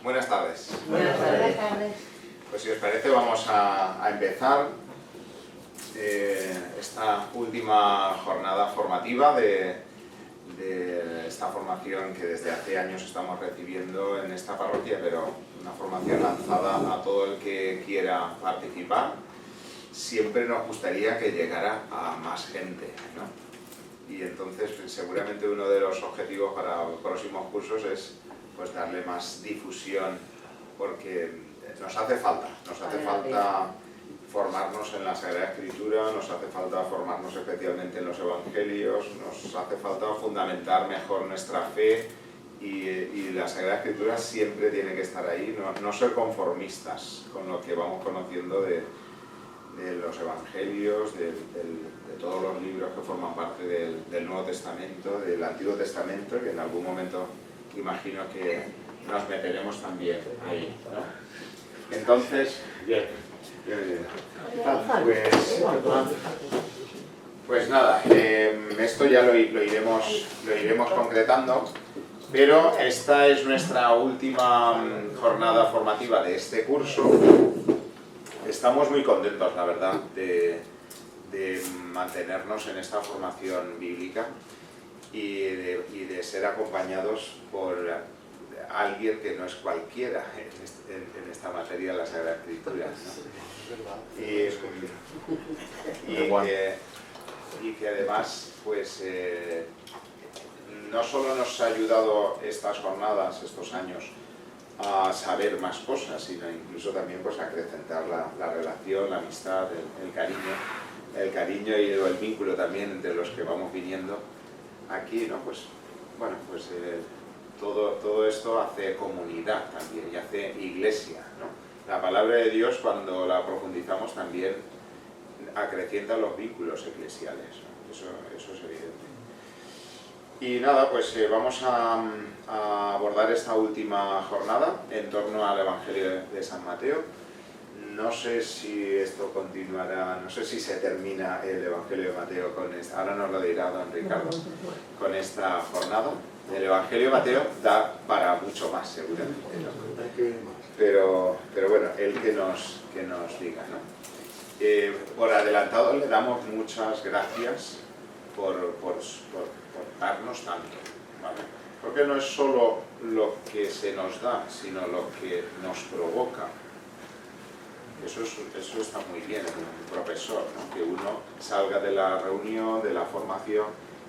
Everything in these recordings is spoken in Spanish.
Buenas tardes. Buenas tardes. Pues si os parece vamos a empezar esta última jornada formativa de esta formación que desde hace años estamos recibiendo en esta parroquia, pero una formación lanzada a todo el que quiera participar. Siempre nos gustaría que llegara a más gente, ¿no? Y entonces seguramente uno de los objetivos para los próximos cursos es pues darle más difusión, porque nos hace falta formarnos en la Sagrada Escritura, nos hace falta formarnos especialmente en los Evangelios, nos hace falta fundamentar mejor nuestra fe y la Sagrada Escritura siempre tiene que estar ahí, no ser conformistas con lo que vamos conociendo de los Evangelios, de todos los libros que forman parte del Nuevo Testamento, del Antiguo Testamento, que en algún momento imagino que nos meteremos también ahí, ¿no? Entonces, bien. Pues nada, esto ya lo iremos concretando, pero esta es nuestra última jornada formativa de este curso. Estamos muy contentos, la verdad, de mantenernos en esta formación bíblica y de ser acompañados por alguien que no es cualquiera en esta materia de la Sagrada Escritura, ¿no? Y que además, pues, no solo nos ha ayudado estas jornadas, estos años, a saber más cosas, sino incluso también pues, a acrecentar la relación, la amistad, el cariño y el vínculo también entre los que vamos viniendo aquí, ¿no? Pues, bueno, pues todo esto hace comunidad también y hace iglesia, ¿no? La palabra de Dios, cuando la profundizamos, también acrecienta los vínculos eclesiales, ¿no? Eso es evidente. Y nada, pues vamos a abordar esta última jornada en torno al Evangelio de San Mateo. No sé si esto continuará, no sé si se termina el Evangelio de Mateo con esta, ahora nos lo dirá don Ricardo, con esta jornada. El Evangelio de Mateo da para mucho más, seguramente, ¿no? Pero bueno, él que nos diga, ¿no? Por adelantado le damos muchas gracias por darnos tanto, ¿vale? Porque no es solo lo que se nos da, sino lo que nos provoca. Eso está muy bien en un profesor, ¿no? Que uno salga de la reunión, de la formación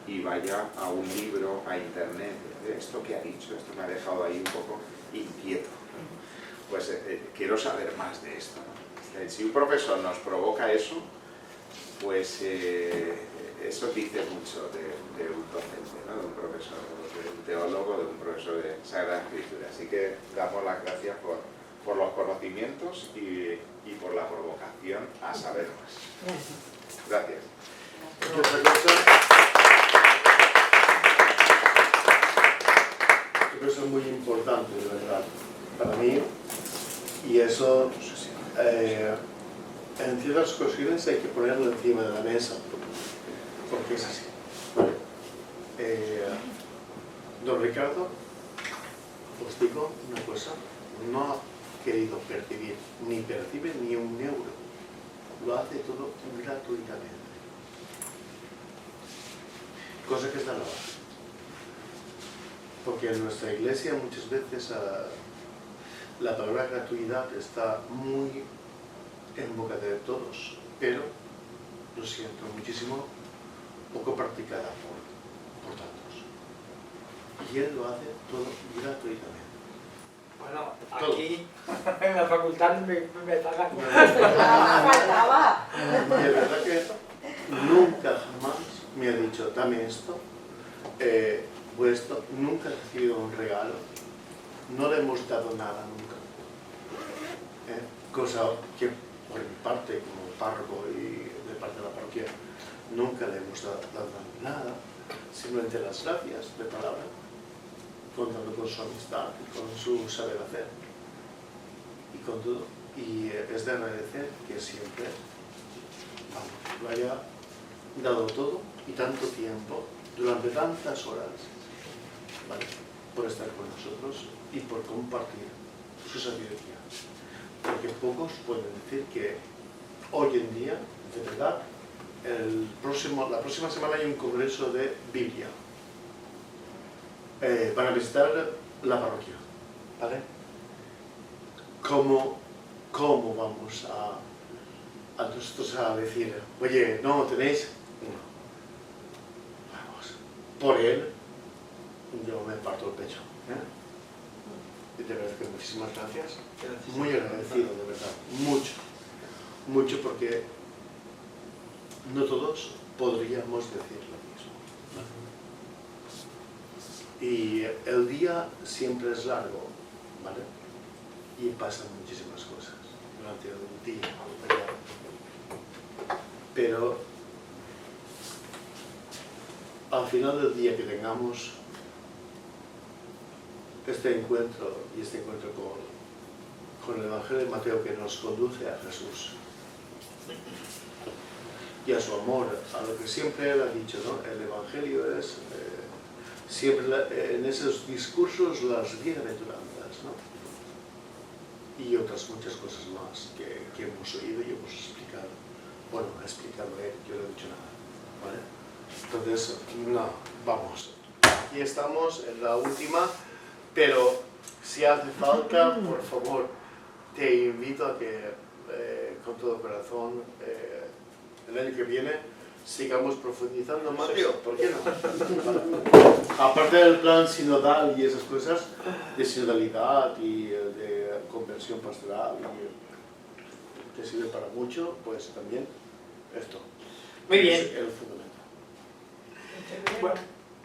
y vaya a un libro, a internet. Esto que ha dicho, esto me ha dejado ahí un poco inquieto, ¿no? Pues quiero saber más de esto, ¿no? Si un profesor nos provoca eso, pues eso dice mucho de un docente, ¿no? De un profesor, de un teólogo, de un profesor de Sagrada Escritura. Así que damos las gracias por los conocimientos y por la provocación a saber más. Gracias. Eso es muy importante, de verdad, para mí, y eso en ciertas ocasiones hay que ponerlo encima de la mesa, porque es así. Don Ricardo, os digo una cosa, no ha querido percibir, ni percibe ni un euro, lo hace todo gratuitamente, cosa que es de alabar. Porque en nuestra iglesia muchas veces la palabra gratuidad está muy en boca de todos, pero, lo siento muchísimo, poco practicada por tantos. Y él lo hace todo gratuitamente. Bueno, Todo. aquí en la facultad me pagan. Faltaba. De verdad que nunca jamás me ha dicho, dame esto, vuestro, nunca he recibido un regalo, no le hemos dado nada nunca. Cosa que por mi parte, como párroco y de parte de la parroquia, nunca le hemos dado nada, simplemente las gracias de palabra, contando con su amistad y con su saber hacer y con todo. Y es de agradecer que siempre lo haya dado todo y tanto tiempo, durante tantas horas, ¿vale?, por estar con nosotros y por compartir su sabiduría. Porque pocos pueden decir que hoy en día, de verdad, la próxima semana hay un congreso de Biblia. Van a visitar la parroquia, ¿vale? ¿Cómo vamos a nosotros a decir, oye, no tenéis? No. Vamos, por él, yo me parto el pecho. Y de verdad que muchísimas gracias. Muy agradecido, de verdad, mucho, porque no todos podríamos decir lo mismo. Y el día siempre es largo, ¿vale? Y pasan muchísimas cosas durante el día, ¿verdad? Pero al final del día que tengamos este encuentro con el Evangelio de Mateo que nos conduce a Jesús y a su amor, a lo que siempre él ha dicho, ¿no? El Evangelio es siempre en esos discursos las bienaventuranzas, ¿no? Y otras muchas cosas más que hemos oído y hemos explicado. Bueno, ha explicado él, yo no he dicho nada, ¿vale? Entonces, no, vamos. Aquí estamos en la última, pero si hace falta, por favor, te invito a que con todo corazón el año que viene sigamos profundizando en Mateo, ¿por qué no? Aparte del plan sinodal y esas cosas, de sinodalidad y de conversión pastoral, y que sirve para mucho, pues también esto. Muy bien. Es el fundamento.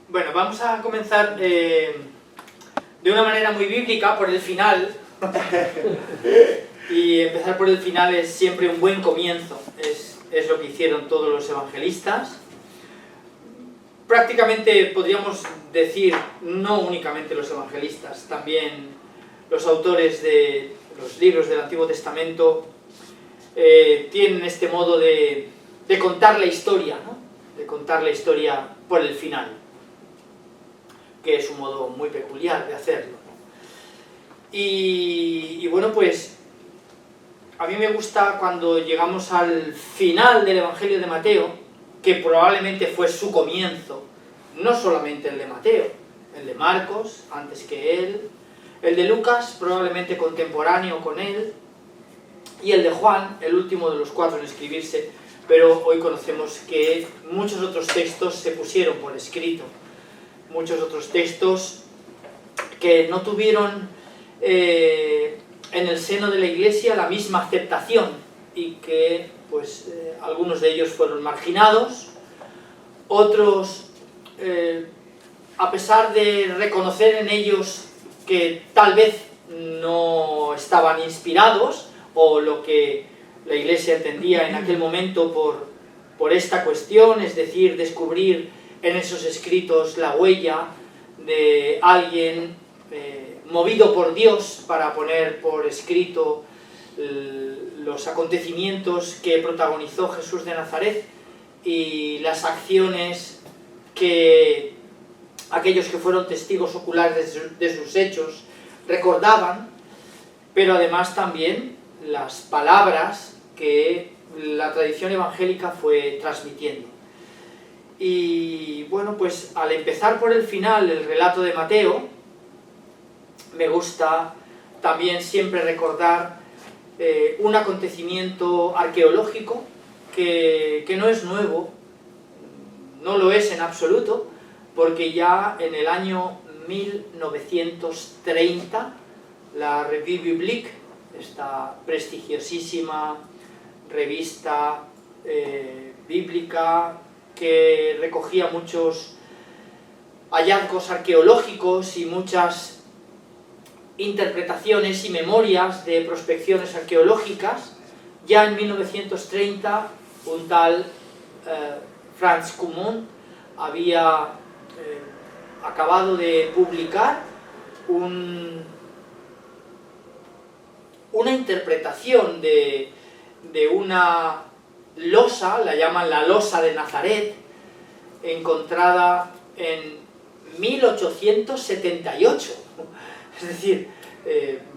Bueno, vamos a comenzar de una manera muy bíblica por el final. Y empezar por el final es siempre un buen comienzo. Es lo que hicieron todos los evangelistas. Prácticamente podríamos decir, no únicamente los evangelistas, también los autores de los libros del Antiguo Testamento tienen este modo de contar la historia, ¿no? De contar la historia por el final, que es un modo muy peculiar de hacerlo, ¿no? Y bueno, pues a mí me gusta cuando llegamos al final del Evangelio de Mateo, que probablemente fue su comienzo, no solamente el de Mateo, el de Marcos, antes que él, el de Lucas, probablemente contemporáneo con él, y el de Juan, el último de los 4 en escribirse, pero hoy conocemos que muchos otros textos se pusieron por escrito, muchos otros textos que no tuvieron en el seno de la Iglesia la misma aceptación y que pues algunos de ellos fueron marginados, otros a pesar de reconocer en ellos que tal vez no estaban inspirados o lo que la Iglesia entendía en aquel momento por esta cuestión, es decir, descubrir en esos escritos la huella de alguien movido por Dios para poner por escrito los acontecimientos que protagonizó Jesús de Nazaret y las acciones que aquellos que fueron testigos oculares de sus hechos recordaban, pero además también las palabras que la tradición evangélica fue transmitiendo. Y bueno, pues al empezar por el final el relato de Mateo, me gusta también siempre recordar un acontecimiento arqueológico que no es nuevo, no lo es en absoluto, porque ya en el año 1930 la Revue Biblique, esta prestigiosísima revista bíblica que recogía muchos hallazgos arqueológicos y muchas interpretaciones y memorias de prospecciones arqueológicas, ya en 1930 un tal Franz Cumont había acabado de publicar una interpretación de una losa, la llaman la losa de Nazaret, encontrada en 1878. Es decir,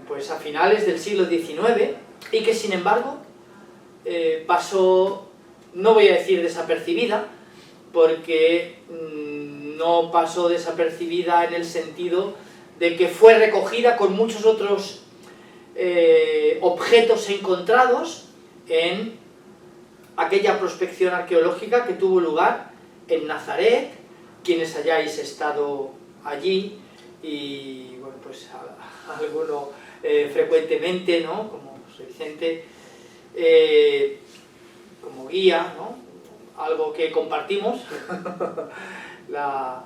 pues a finales del siglo XIX y que sin embargo pasó, no voy a decir desapercibida, porque no pasó desapercibida en el sentido de que fue recogida con muchos otros objetos encontrados en aquella prospección arqueológica que tuvo lugar en Nazaret. Quienes hayáis estado allí y bueno, pues alguno frecuentemente, ¿no? Como José Vicente, como guía, ¿no? Algo que compartimos, la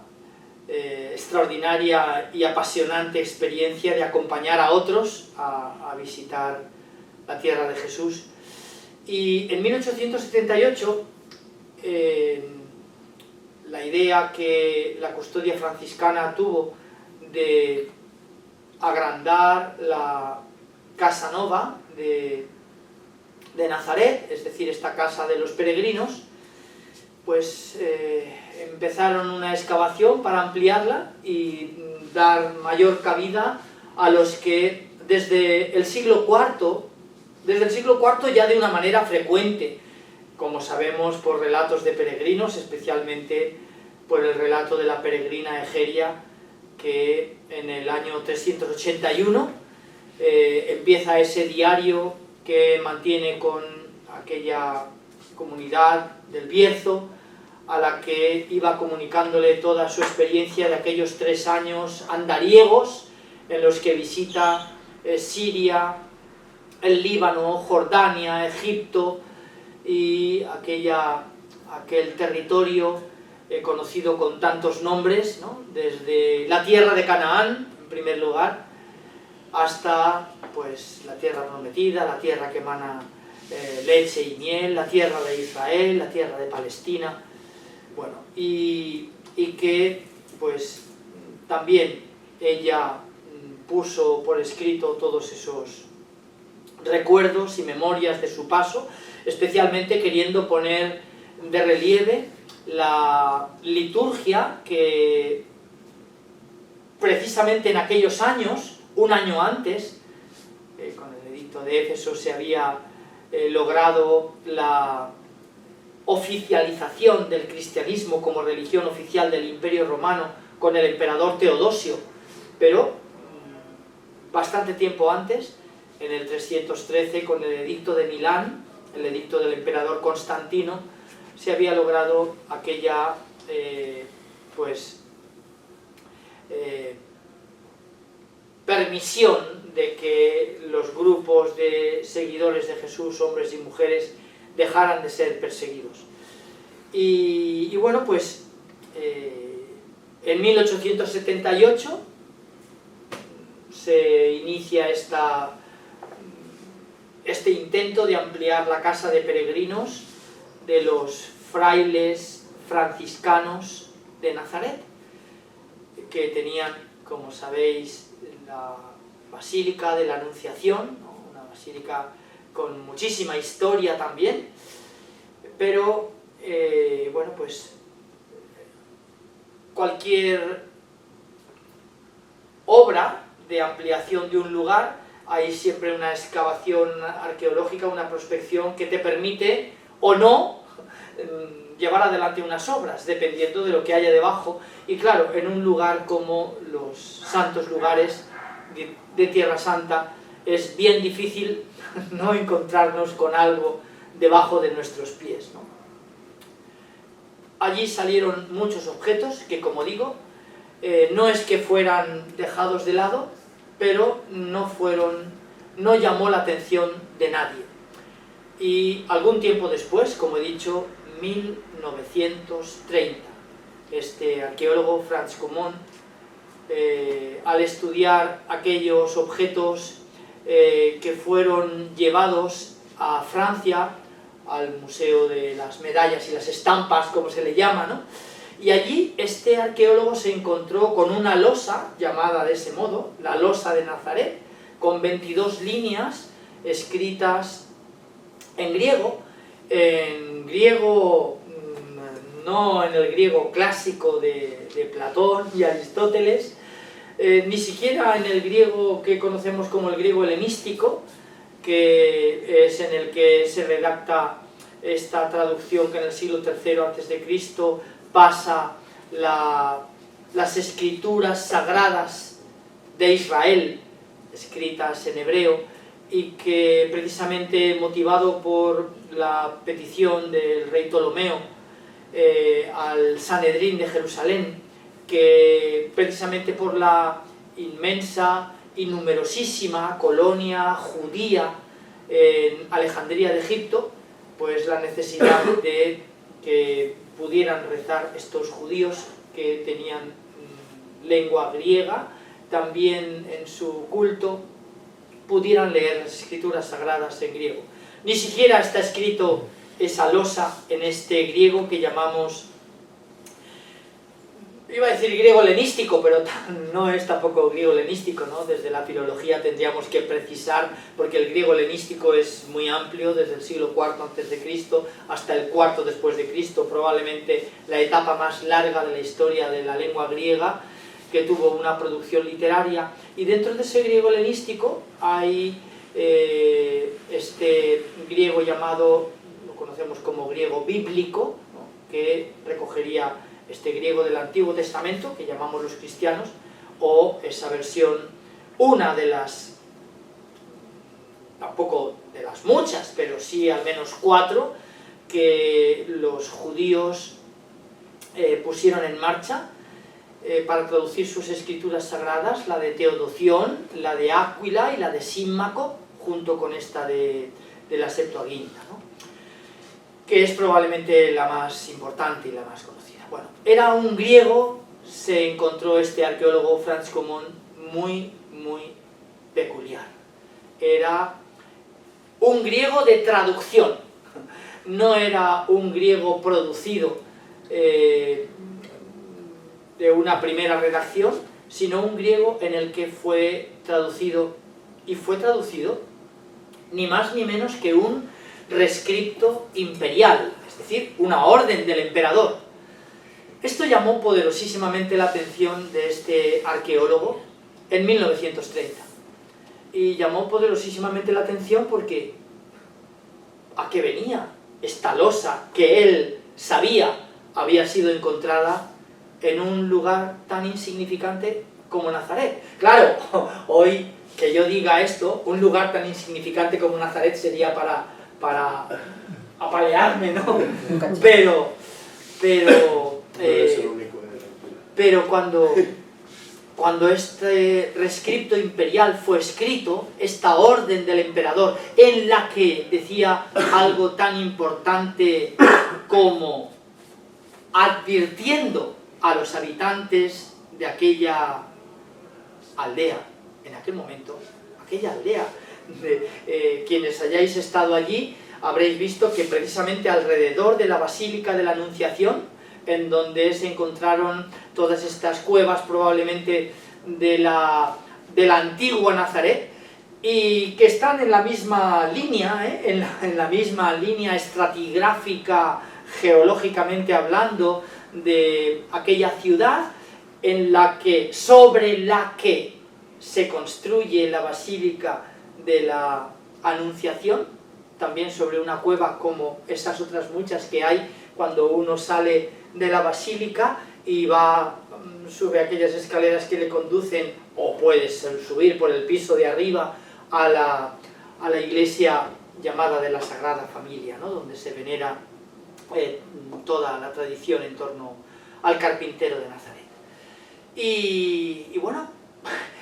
extraordinaria y apasionante experiencia de acompañar a otros a visitar la tierra de Jesús. Y en 1878 la idea que la custodia franciscana tuvo de agrandar la Casa Nova de Nazaret, es decir, esta casa de los peregrinos, pues empezaron una excavación para ampliarla y dar mayor cabida a los que desde el siglo IV ya de una manera frecuente, como sabemos por relatos de peregrinos, especialmente por el relato de la peregrina Egeria, que en el año 381 empieza ese diario que mantiene con aquella comunidad del Bierzo, a la que iba comunicándole toda su experiencia de aquellos 3 años andariegos en los que visita Siria, el Líbano, Jordania, Egipto y aquel territorio conocido con tantos nombres, ¿no? Desde la tierra de Canaán, en primer lugar, hasta pues la tierra prometida, la tierra que emana leche y miel, la tierra de Israel, la tierra de Palestina, bueno, y que pues también ella puso por escrito todos esos recuerdos y memorias de su paso, especialmente queriendo poner de relieve la liturgia que precisamente en aquellos años, un año antes, con el edicto de Éfeso se había logrado la oficialización del cristianismo como religión oficial del Imperio Romano con el emperador Teodosio, pero bastante tiempo antes, en el 313, con el edicto de Milán, el edicto del emperador Constantino, se había logrado aquella permisión de que los grupos de seguidores de Jesús, hombres y mujeres, dejaran de ser perseguidos. Y bueno, pues en 1878 se inicia este intento de ampliar la casa de peregrinos de los frailes franciscanos de Nazaret, que tenían, como sabéis, la Basílica de la Anunciación, ¿no? Una basílica con muchísima historia también, pero bueno, pues cualquier obra de ampliación de un lugar, hay siempre una excavación arqueológica, una prospección que te permite o no llevar adelante unas obras, dependiendo de lo que haya debajo. Y claro, en un lugar como los santos lugares de Tierra Santa es bien difícil no encontrarnos con algo debajo de nuestros pies, ¿no? Allí salieron muchos objetos que, como digo, no es que fueran dejados de lado, pero no llamó la atención de nadie. Y algún tiempo después, como he dicho, 1930, este arqueólogo Franz Common, al estudiar aquellos objetos que fueron llevados a Francia, al Museo de las Medallas y las Estampas, como se le llama, ¿no? Y allí este arqueólogo se encontró con una losa, llamada de ese modo, la losa de Nazaret, con 22 líneas escritas en griego, no en el griego clásico de Platón y Aristóteles, ni siquiera en el griego que conocemos como el griego helenístico, que es en el que se redacta esta traducción que en el siglo III a.C. pasa las escrituras sagradas de Israel, escritas en hebreo, y que precisamente motivado por la petición del rey Ptolomeo al Sanedrín de Jerusalén, que precisamente por la inmensa y numerosísima colonia judía en Alejandría de Egipto, pues la necesidad de que pudieran rezar estos judíos que tenían lengua griega, también en su culto, pudieran leer las escrituras sagradas en griego. Ni siquiera está escrito esa losa en este griego que llamamos, iba a decir griego helenístico, pero no es tampoco griego helenístico, ¿no? Desde la filología tendríamos que precisar, porque el griego helenístico es muy amplio, desde el siglo IV a.C. hasta el IV después de Cristo, probablemente la etapa más larga de la historia de la lengua griega, que tuvo una producción literaria. Y dentro de ese griego helenístico hay este griego llamado, lo conocemos como griego bíblico, ¿no? Que recogería este griego del Antiguo Testamento, que llamamos los cristianos, o esa versión, una de las, tampoco de las muchas, pero sí al menos 4, que los judíos pusieron en marcha para traducir sus escrituras sagradas, la de Teodoción, la de Áquila y la de Símaco, junto con esta de la Septuaginta, ¿no? Que es probablemente la más importante y la más conocida. Bueno, era un griego, se encontró este arqueólogo Franz Kommun, muy peculiar. Era un griego de traducción, no era un griego producido de una primera redacción, sino un griego en el que fue traducido, y fue traducido ni más ni menos que un rescripto imperial, es decir, una orden del emperador. Esto llamó poderosísimamente la atención de este arqueólogo en 1930. Y llamó poderosísimamente la atención porque ¿a qué venía esta losa que él sabía había sido encontrada en un lugar tan insignificante como Nazaret? Claro, hoy que yo diga esto, un lugar tan insignificante como Nazaret sería para apalearme, ¿no? Pero cuando este rescripto imperial fue escrito, esta orden del emperador, en la que decía algo tan importante como advirtiendo a los habitantes de aquella aldea, en aquel momento, aquella aldea, quienes hayáis estado allí, habréis visto que precisamente alrededor de la Basílica de la Anunciación, en donde se encontraron todas estas cuevas probablemente de la antigua Nazaret, y que están en la misma línea, en la misma línea estratigráfica, geológicamente hablando, de aquella ciudad sobre la que se construye la Basílica de la Anunciación, también sobre una cueva como esas otras muchas que hay cuando uno sale de la Basílica y sube aquellas escaleras que le conducen, o puedes subir por el piso de arriba a la iglesia llamada de la Sagrada Familia, ¿no? Donde se venera toda la tradición en torno al carpintero de Nazaret. Y bueno,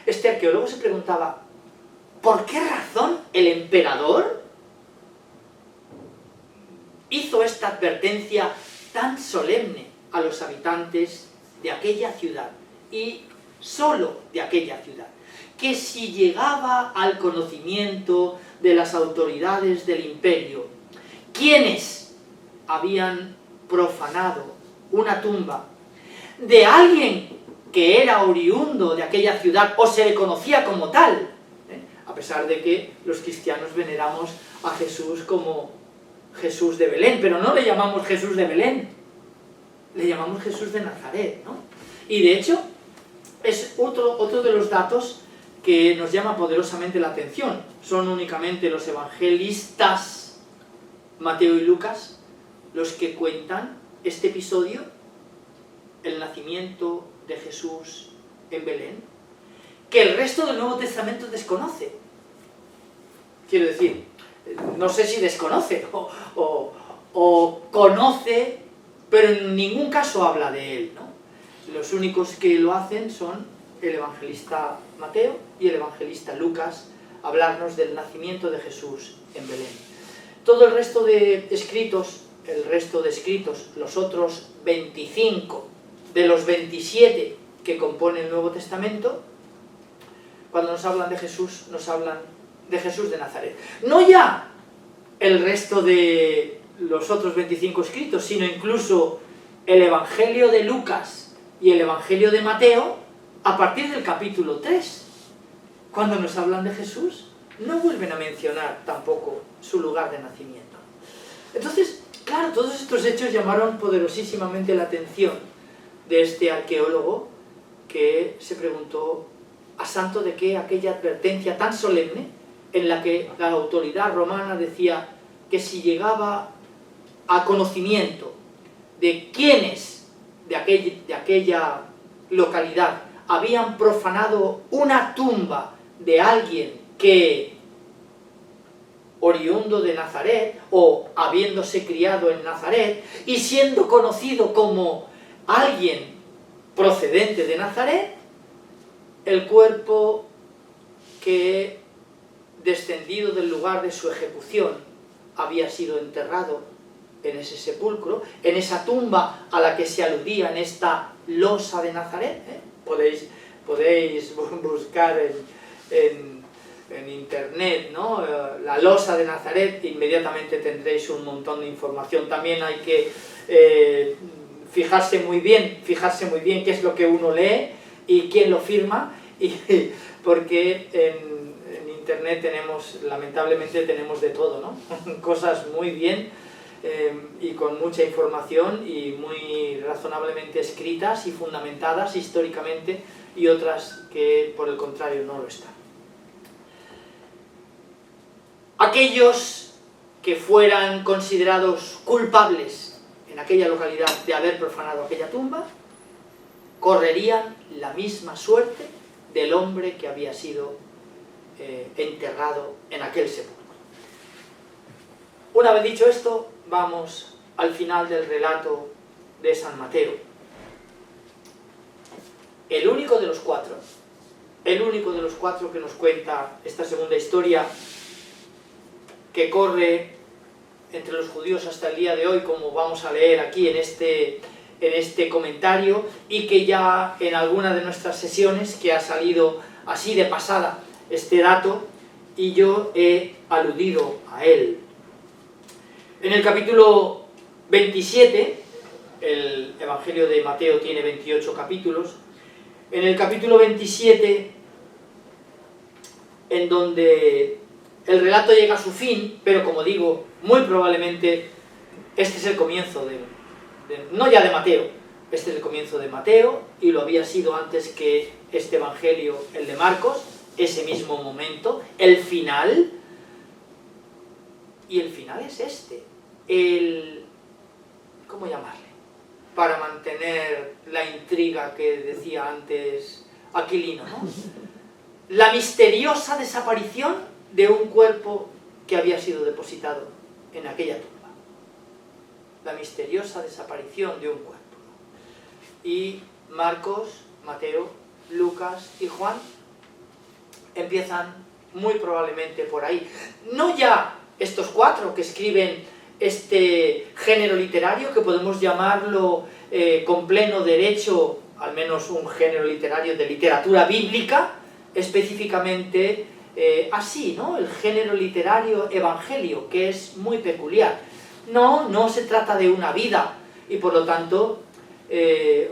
este arqueólogo se preguntaba, ¿por qué razón el emperador hizo esta advertencia tan solemne a los habitantes de aquella ciudad, y solo de aquella ciudad? Que si llegaba al conocimiento de las autoridades del imperio, quienes habían profanado una tumba de alguien que era oriundo de aquella ciudad o se le conocía como tal, a pesar de que los cristianos veneramos a Jesús como Jesús de Belén, pero no le llamamos Jesús de Belén, le llamamos Jesús de Nazaret, ¿no? Y de hecho, es otro de los datos que nos llama poderosamente la atención. Son únicamente los evangelistas Mateo y Lucas los que cuentan este episodio, el nacimiento de Jesús en Belén, que el resto del Nuevo Testamento desconoce. Quiero decir, no sé si desconoce o conoce, pero en ningún caso habla de él, ¿no? Los únicos que lo hacen son el evangelista Mateo y el evangelista Lucas, hablarnos del nacimiento de Jesús en Belén. Todo el resto de escritos, los otros 25 de los 27 que componen el Nuevo Testamento, cuando nos hablan de Jesús, nos hablan de Jesús de Nazaret. No ya el resto de los otros 25 escritos, sino incluso el Evangelio de Lucas y el Evangelio de Mateo, a partir del capítulo 3, cuando nos hablan de Jesús, no vuelven a mencionar tampoco su lugar de nacimiento. Entonces, claro, todos estos hechos llamaron poderosísimamente la atención de este arqueólogo que se preguntó a santo de qué aquella advertencia tan solemne en la que la autoridad romana decía que si llegaba a conocimiento de quiénes de aquella localidad habían profanado una tumba de alguien que, oriundo de Nazaret, o habiéndose criado en Nazaret, y siendo conocido como alguien procedente de Nazaret, el cuerpo que, descendido del lugar de su ejecución, había sido enterrado en ese sepulcro, en esa tumba a la que se aludía en esta losa de Nazaret. Podéis buscar en internet, ¿no? La losa de Nazaret, inmediatamente tendréis un montón de información. También hay que fijarse muy bien qué es lo que uno lee y quién lo firma, porque en internet lamentablemente tenemos de todo, ¿no? Cosas muy bien y con mucha información y muy razonablemente escritas y fundamentadas históricamente, y otras que por el contrario no lo están. Aquellos que fueran considerados culpables en aquella localidad de haber profanado aquella tumba, correrían la misma suerte del hombre que había sido enterrado en aquel sepulcro. Una vez dicho esto, vamos al final del relato de San Mateo. El único de los cuatro que nos cuenta esta segunda historia, que corre entre los judíos hasta el día de hoy, como vamos a leer aquí en este comentario, y que ya en alguna de nuestras sesiones, que ha salido así de pasada este dato, y yo he aludido a él. En el capítulo 27, el Evangelio de Mateo tiene 28 capítulos, en el capítulo 27, en donde el relato llega a su fin, pero como digo, muy probablemente este es el comienzo no ya de Mateo, este es el comienzo de Mateo, y lo había sido antes que este Evangelio, el de Marcos, ese mismo momento, el final, y el final es este, ¿cómo llamarle? Para mantener la intriga que decía antes Aquilino, ¿no? La misteriosa desaparición de un cuerpo que había sido depositado en aquella tumba. La misteriosa desaparición de un cuerpo. Y Marcos, Mateo, Lucas y Juan empiezan muy probablemente por ahí. No ya estos cuatro que escriben este género literario, que podemos llamarlo con pleno derecho, al menos un género literario de literatura bíblica, específicamente así, ¿no? El género literario evangelio, que es muy peculiar. No se trata de una vida, y por lo tanto,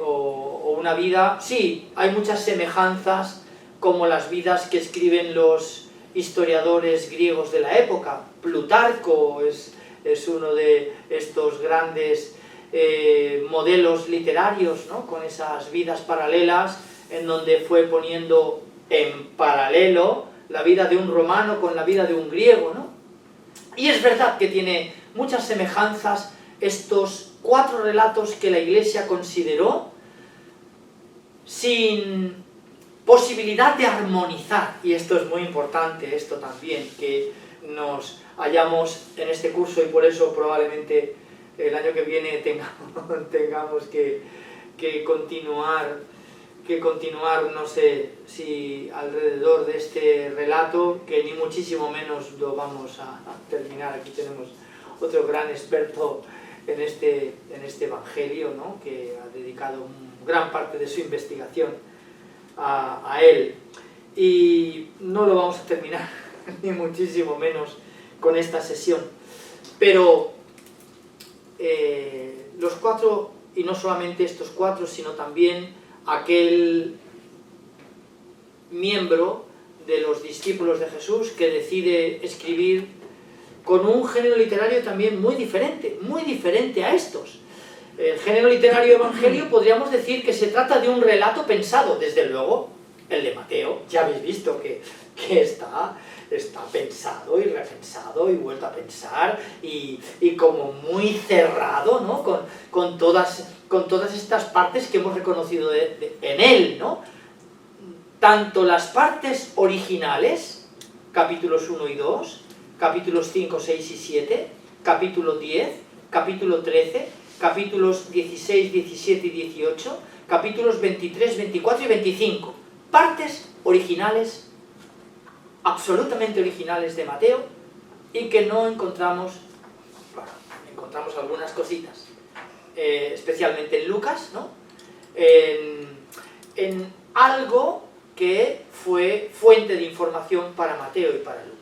o una vida, sí, hay muchas semejanzas como las vidas que escriben los historiadores griegos de la época. Plutarco es uno de estos grandes modelos literarios, ¿no? Con esas vidas paralelas en donde fue poniendo en paralelo la vida de un romano con la vida de un griego, ¿no? Y es verdad que tiene muchas semejanzas estos 4 relatos que la Iglesia consideró sin posibilidad de armonizar, y esto es muy importante, esto también, que nos hallamos en este curso y por eso probablemente el año que viene tengamos que continuar, no sé si alrededor de este relato, que ni muchísimo menos lo vamos a terminar. Aquí tenemos otro gran experto en este evangelio, ¿no?, que ha dedicado gran parte de su investigación a él, y no lo vamos a terminar ni muchísimo menos con esta sesión, pero los 4, y no solamente estos 4, sino también aquel miembro de los discípulos de Jesús que decide escribir con un género literario también muy diferente a estos. El género literario evangelio podríamos decir que se trata de un relato pensado, desde luego el de Mateo, ya habéis visto que está pensado y repensado y vuelto a pensar y como muy cerrado, ¿no?, con todas estas partes que hemos reconocido en él, ¿no? Tanto las partes originales, capítulos 1 y 2, capítulos 5, 6 y 7, capítulo 10, capítulo 13, capítulos 16, 17 y 18, capítulos 23, 24 y 25. Partes originales, absolutamente originales de Mateo, y que no encontramos, bueno, encontramos algunas cositas, especialmente en Lucas, ¿no?, en algo que fue fuente de información para Mateo y para Lucas.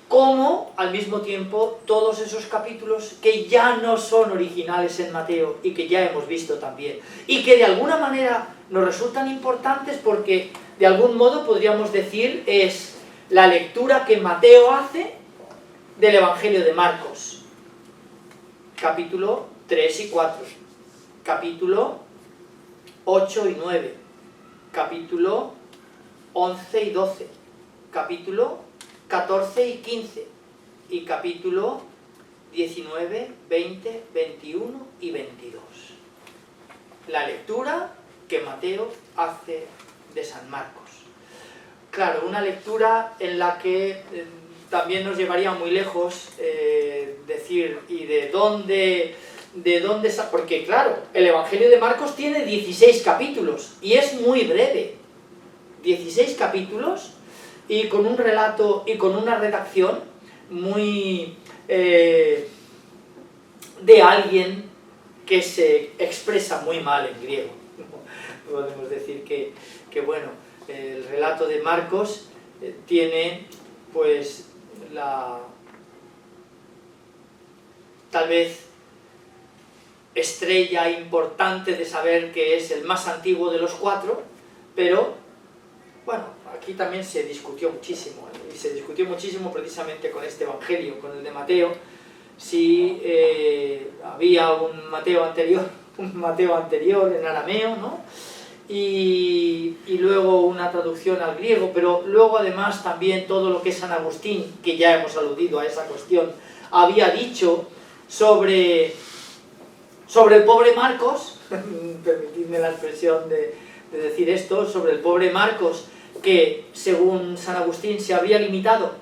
Como, al mismo tiempo, todos esos capítulos que ya no son originales en Mateo y que ya hemos visto también, y que de alguna manera nos resultan importantes porque, de algún modo, podríamos decir, es la lectura que Mateo hace del Evangelio de Marcos. Capítulo 3 y 4, capítulo 8 y 9, capítulo 11 y 12, capítulo 14 y 15, y capítulo 19, 20, 21 y 22. La lectura que Mateo hace de San Marcos. Claro, una lectura en la que también nos llevaría muy lejos decir, ¿y de dónde porque claro, el Evangelio de Marcos tiene 16 capítulos, y es muy breve. 16 capítulos, y con un relato y con una redacción muy de alguien que se expresa muy mal en griego. Podemos decir que bueno, el relato de Marcos tiene pues tal vez estrella importante de saber que es el más antiguo de los 4, pero bueno, aquí también se discutió muchísimo, y se discutió muchísimo precisamente con este evangelio, con el de Mateo, si había un Mateo anterior en arameo, ¿no?, y luego una traducción al griego, pero luego además también todo lo que San Agustín, que ya hemos aludido a esa cuestión, había dicho sobre el pobre Marcos, permitidme la expresión de decir esto, sobre el pobre Marcos, que según San Agustín se habría limitado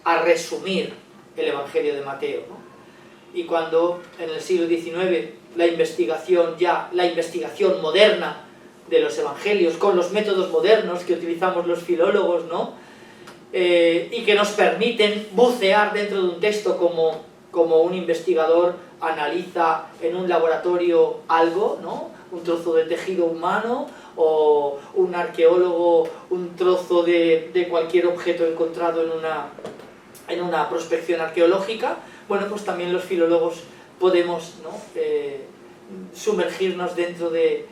a resumir el Evangelio de Mateo, ¿no? Y cuando en el siglo XIX la investigación moderna de los Evangelios, con los métodos modernos que utilizamos los filólogos, ¿no?, y que nos permiten bucear dentro de un texto como un investigador analiza en un laboratorio algo, ¿no?, un trozo de tejido humano, o un arqueólogo un trozo de cualquier objeto encontrado en una prospección arqueológica. Bueno, pues también los filólogos podemos, ¿no?, sumergirnos dentro de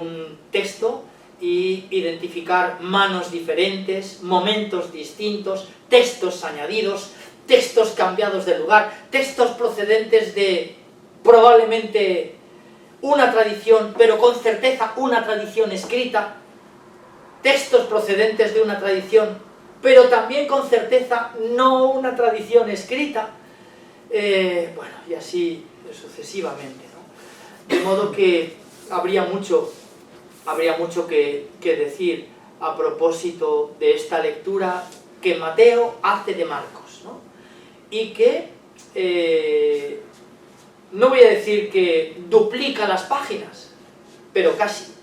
un texto y identificar manos diferentes, momentos distintos, textos añadidos, textos cambiados de lugar, textos procedentes de probablemente una tradición, pero con certeza una tradición escrita, textos procedentes de una tradición, pero también con certeza no una tradición escrita, bueno, y así sucesivamente, ¿no? De modo que habría mucho que decir a propósito de esta lectura que Mateo hace de Marcos, ¿no? Y que no voy a decir que duplica las páginas, pero casi.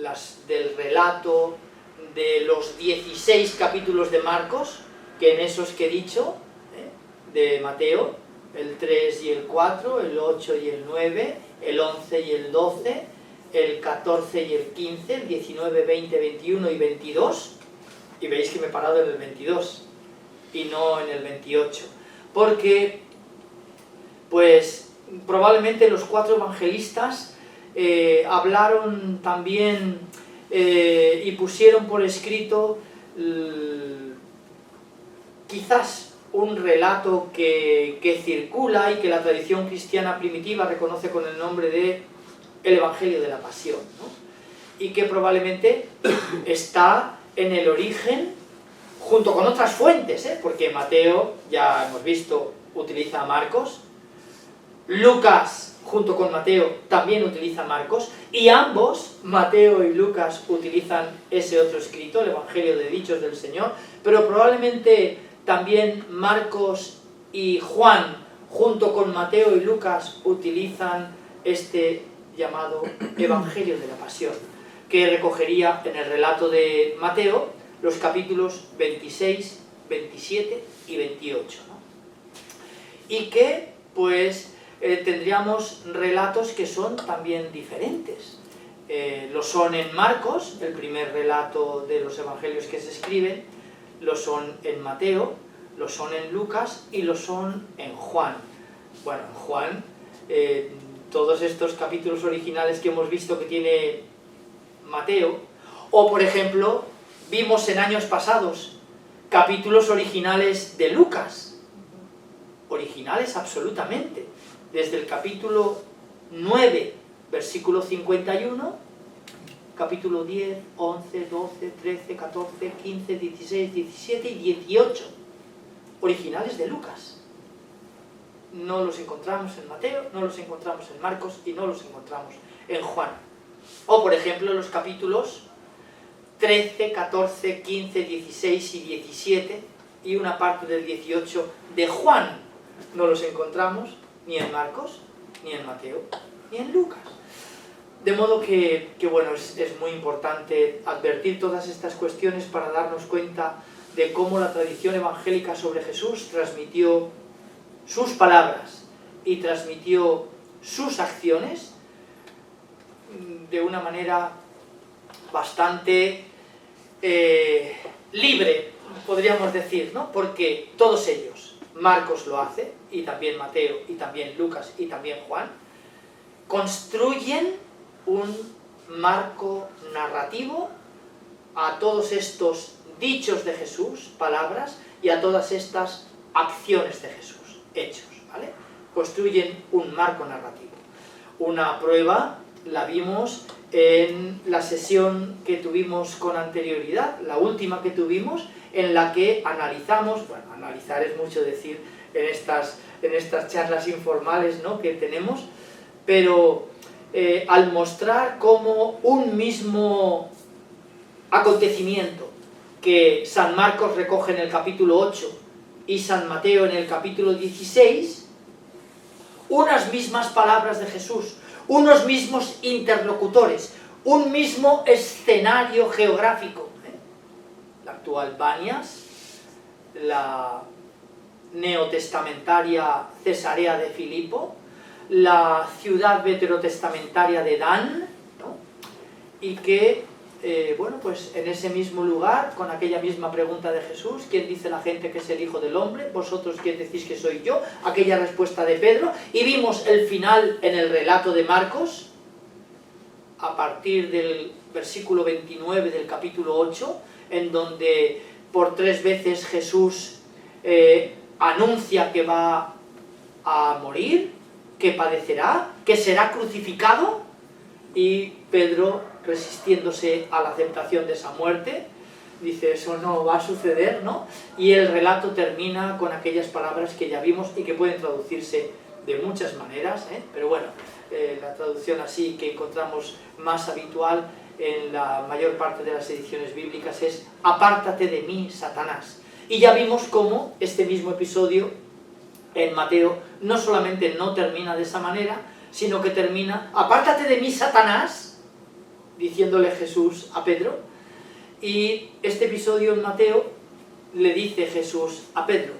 Las del relato de los 16 capítulos de Marcos, que en esos que he dicho, de Mateo, el 3 y el 4, el 8 y el 9, el 11 y el 12, el 14 y el 15, el 19, 20, 21 y 22, y veis que me he parado en el 22 y no en el 28, porque pues probablemente los 4 evangelistas hablaron también y pusieron por escrito quizás un relato que circula y que la tradición cristiana primitiva reconoce con el nombre de el Evangelio de la Pasión, ¿no? Y que probablemente está en el origen junto con otras fuentes, porque Mateo, ya hemos visto, utiliza a Marcos, Lucas junto con Mateo también utiliza a Marcos, y ambos, Mateo y Lucas, utilizan ese otro escrito, el Evangelio de Dichos del Señor, pero probablemente también Marcos y Juan junto con Mateo y Lucas utilizan este llamado Evangelio de la Pasión, que recogería en el relato de Mateo los capítulos 26, 27 y 28, ¿no? Y que pues tendríamos relatos que son también diferentes. Lo son en Marcos, el primer relato de los evangelios que se escriben, lo son en Mateo, lo son en Lucas y lo son en Juan. Bueno, en Juan, todos estos capítulos originales que hemos visto que tiene Mateo, o por ejemplo, vimos en años pasados capítulos originales de Lucas, originales absolutamente, desde el capítulo 9, versículo 51, capítulo 10, 11, 12, 13, 14, 15, 16, 17 y 18, originales de Lucas. No los encontramos en Mateo, no los encontramos en Marcos y no los encontramos en Juan. O por ejemplo los capítulos 13, 14, 15, 16 y 17 y una parte del 18 de Juan. No los encontramos ni en Marcos, ni en Mateo, ni en Lucas. De modo que bueno, es muy importante advertir todas estas cuestiones para darnos cuenta de cómo la tradición evangélica sobre Jesús transmitió sus palabras y transmitió sus acciones de una manera bastante libre, podríamos decir, ¿no? Porque todos ellos, Marcos lo hace, y también Mateo, y también Lucas, y también Juan, construyen un marco narrativo a todos estos dichos de Jesús, palabras, y a todas estas acciones de Jesús, hechos, ¿vale? Construyen un marco narrativo. Una prueba la vimos en la sesión que tuvimos con anterioridad, la última que tuvimos, en la que analizamos, bueno, analizar es mucho decir en estas charlas informales, ¿no?, que tenemos, pero al mostrar cómo un mismo acontecimiento que San Marcos recoge en el capítulo 8 y San Mateo en el capítulo 16, unas mismas palabras de Jesús, unos mismos interlocutores, un mismo escenario geográfico, la actual Banias, la neotestamentaria Cesarea de Filipo, la ciudad veterotestamentaria de Dan, ¿no? Y que, bueno, pues en ese mismo lugar, con aquella misma pregunta de Jesús, ¿quién dice la gente que es el Hijo del Hombre? ¿Vosotros quién decís que soy yo? Aquella respuesta de Pedro, y vimos el final en el relato de Marcos, a partir del versículo 29 del capítulo 8, en donde por 3 veces Jesús anuncia que va a morir, que padecerá, que será crucificado, y Pedro, resistiéndose a la aceptación de esa muerte, dice, eso no va a suceder, ¿no? Y el relato termina con aquellas palabras que ya vimos y que pueden traducirse de muchas maneras, pero bueno, la traducción así que encontramos más habitual en la mayor parte de las ediciones bíblicas es apártate de mí, Satanás. Y ya vimos cómo este mismo episodio en Mateo no solamente no termina de esa manera, sino que termina, apártate de mí, Satanás, diciéndole Jesús a Pedro. Y este episodio en Mateo le dice Jesús a Pedro,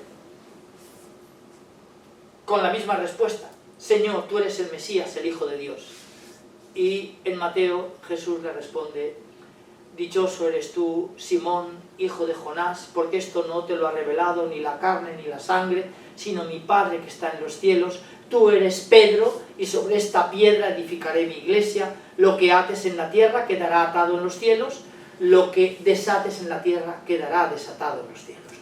con la misma respuesta, Señor, tú eres el Mesías, el Hijo de Dios. Y en Mateo Jesús le responde, dichoso eres tú, Simón, hijo de Jonás, porque esto no te lo ha revelado ni la carne ni la sangre, sino mi Padre que está en los cielos. Tú eres Pedro, y sobre esta piedra edificaré mi iglesia. Lo que ates en la tierra quedará atado en los cielos, lo que desates en la tierra quedará desatado en los cielos.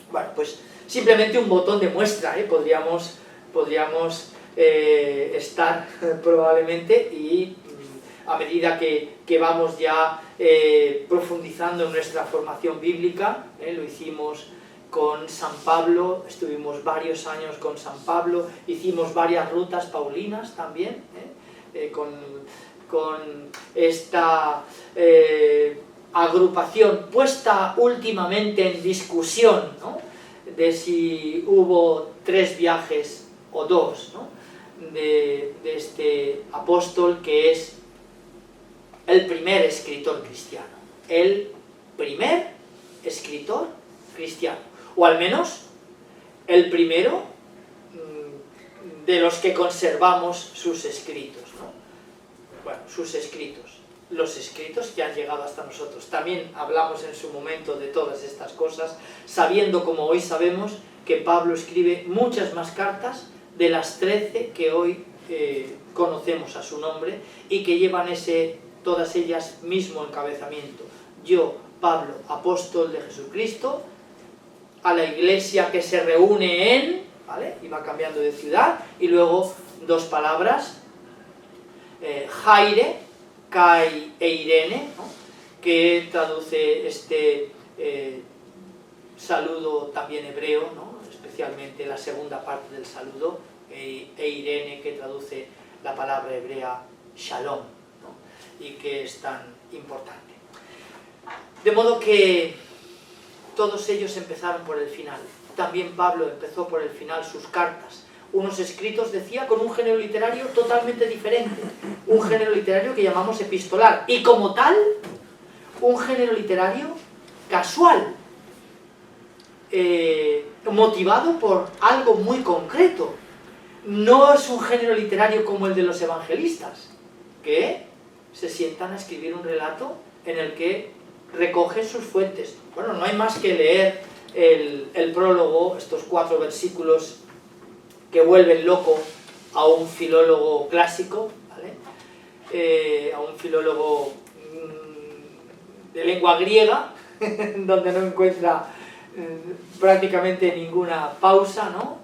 Bueno, pues simplemente un botón de muestra, podríamos estar probablemente, y a medida que vamos ya profundizando en nuestra formación bíblica, lo hicimos con San Pablo, estuvimos varios años con San Pablo, hicimos varias rutas paulinas también, con esta agrupación puesta últimamente en discusión, ¿no?, de si hubo 3 viajes o 2, ¿no?, de este apóstol que es el primer escritor cristiano, el primer escritor cristiano, o al menos el primero de los que conservamos sus escritos, ¿no? Bueno, sus escritos, los escritos que han llegado hasta nosotros. También hablamos en su momento de todas estas cosas, sabiendo, como hoy sabemos, que Pablo escribe muchas más cartas de las 13 que hoy conocemos a su nombre y que llevan todas ellas mismo encabezamiento. Yo, Pablo, apóstol de Jesucristo, a la iglesia que se reúne en, ¿vale?, y va cambiando de ciudad, y luego 2 palabras, Jaire, Kai e Irene, ¿no?, que traduce este saludo también hebreo, ¿no?, especialmente la segunda parte del saludo, e Irene, que traduce la palabra hebrea Shalom, ¿no?, y que es tan importante. De modo que todos ellos empezaron por el final. También Pablo empezó por el final sus cartas. Unos escritos, decía, con un género literario totalmente diferente. Un género literario que llamamos epistolar. Y como tal, un género literario casual. Motivado por algo muy concreto. No es un género literario como el de los evangelistas, que se sientan a escribir un relato en el que recogen sus fuentes. Bueno, no hay más que leer el prólogo, estos 4 versículos que vuelven loco a un filólogo clásico, ¿vale?, a un filólogo de lengua griega, donde no encuentra prácticamente ninguna pausa, ¿no?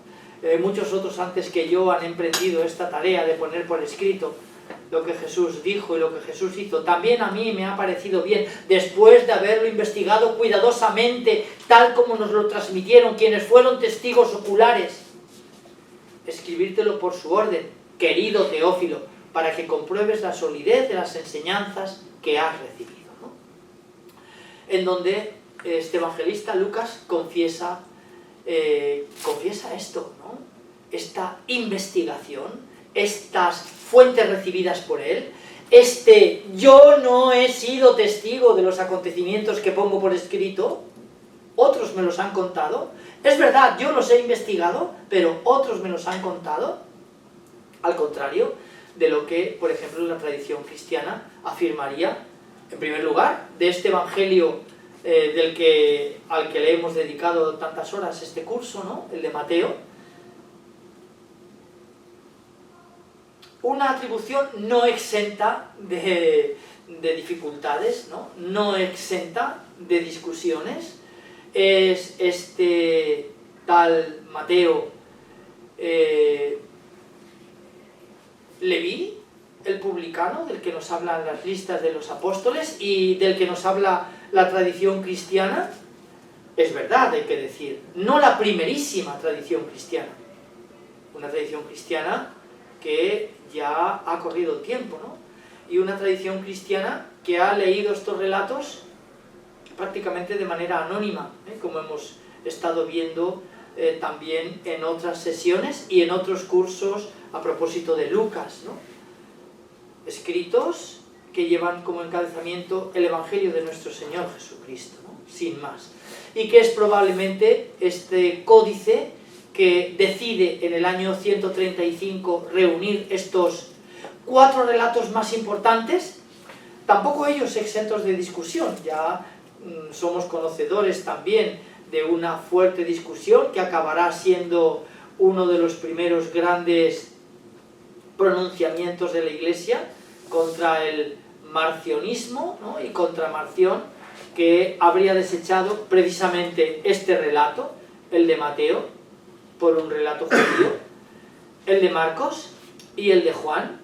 Muchos otros antes que yo han emprendido esta tarea de poner por escrito lo que Jesús dijo y lo que Jesús hizo. También a mí me ha parecido bien, después de haberlo investigado cuidadosamente, tal como nos lo transmitieron quienes fueron testigos oculares, escribírtelo por su orden, querido Teófilo, para que compruebes la solidez de las enseñanzas que has recibido, ¿no? En donde este evangelista Lucas confiesa esto, ¿no?, esta investigación, estas fuentes recibidas por él, yo no he sido testigo de los acontecimientos que pongo por escrito, otros me los han contado, es verdad, yo los he investigado, pero otros me los han contado, al contrario de lo que, por ejemplo, la tradición cristiana afirmaría, en primer lugar, de este evangelio al que le hemos dedicado tantas horas este curso, ¿no?, el de Mateo. Una atribución no exenta de dificultades, ¿no?, no exenta de discusiones. Es este tal Mateo Leví, el publicano, del que nos hablan las listas de los apóstoles y del que nos habla la tradición cristiana, es verdad, hay que decir, no la primerísima tradición cristiana, una tradición cristiana que ya ha corrido el tiempo, ¿no? Y una tradición cristiana que ha leído estos relatos prácticamente de manera anónima, como hemos estado viendo también en otras sesiones y en otros cursos a propósito de Lucas, ¿no? Escritos que llevan como encabezamiento el Evangelio de nuestro Señor Jesucristo, ¿no? Sin más. Y que es probablemente este códice que decide en el año 135 reunir estos 4 relatos más importantes, tampoco ellos exentos de discusión. Ya somos conocedores también de una fuerte discusión que acabará siendo uno de los primeros grandes pronunciamientos de la Iglesia contra el marcionismo, ¿no? Y contra Marción, que habría desechado precisamente este relato, el de Mateo, por un relato judío, el de Marcos y el de Juan.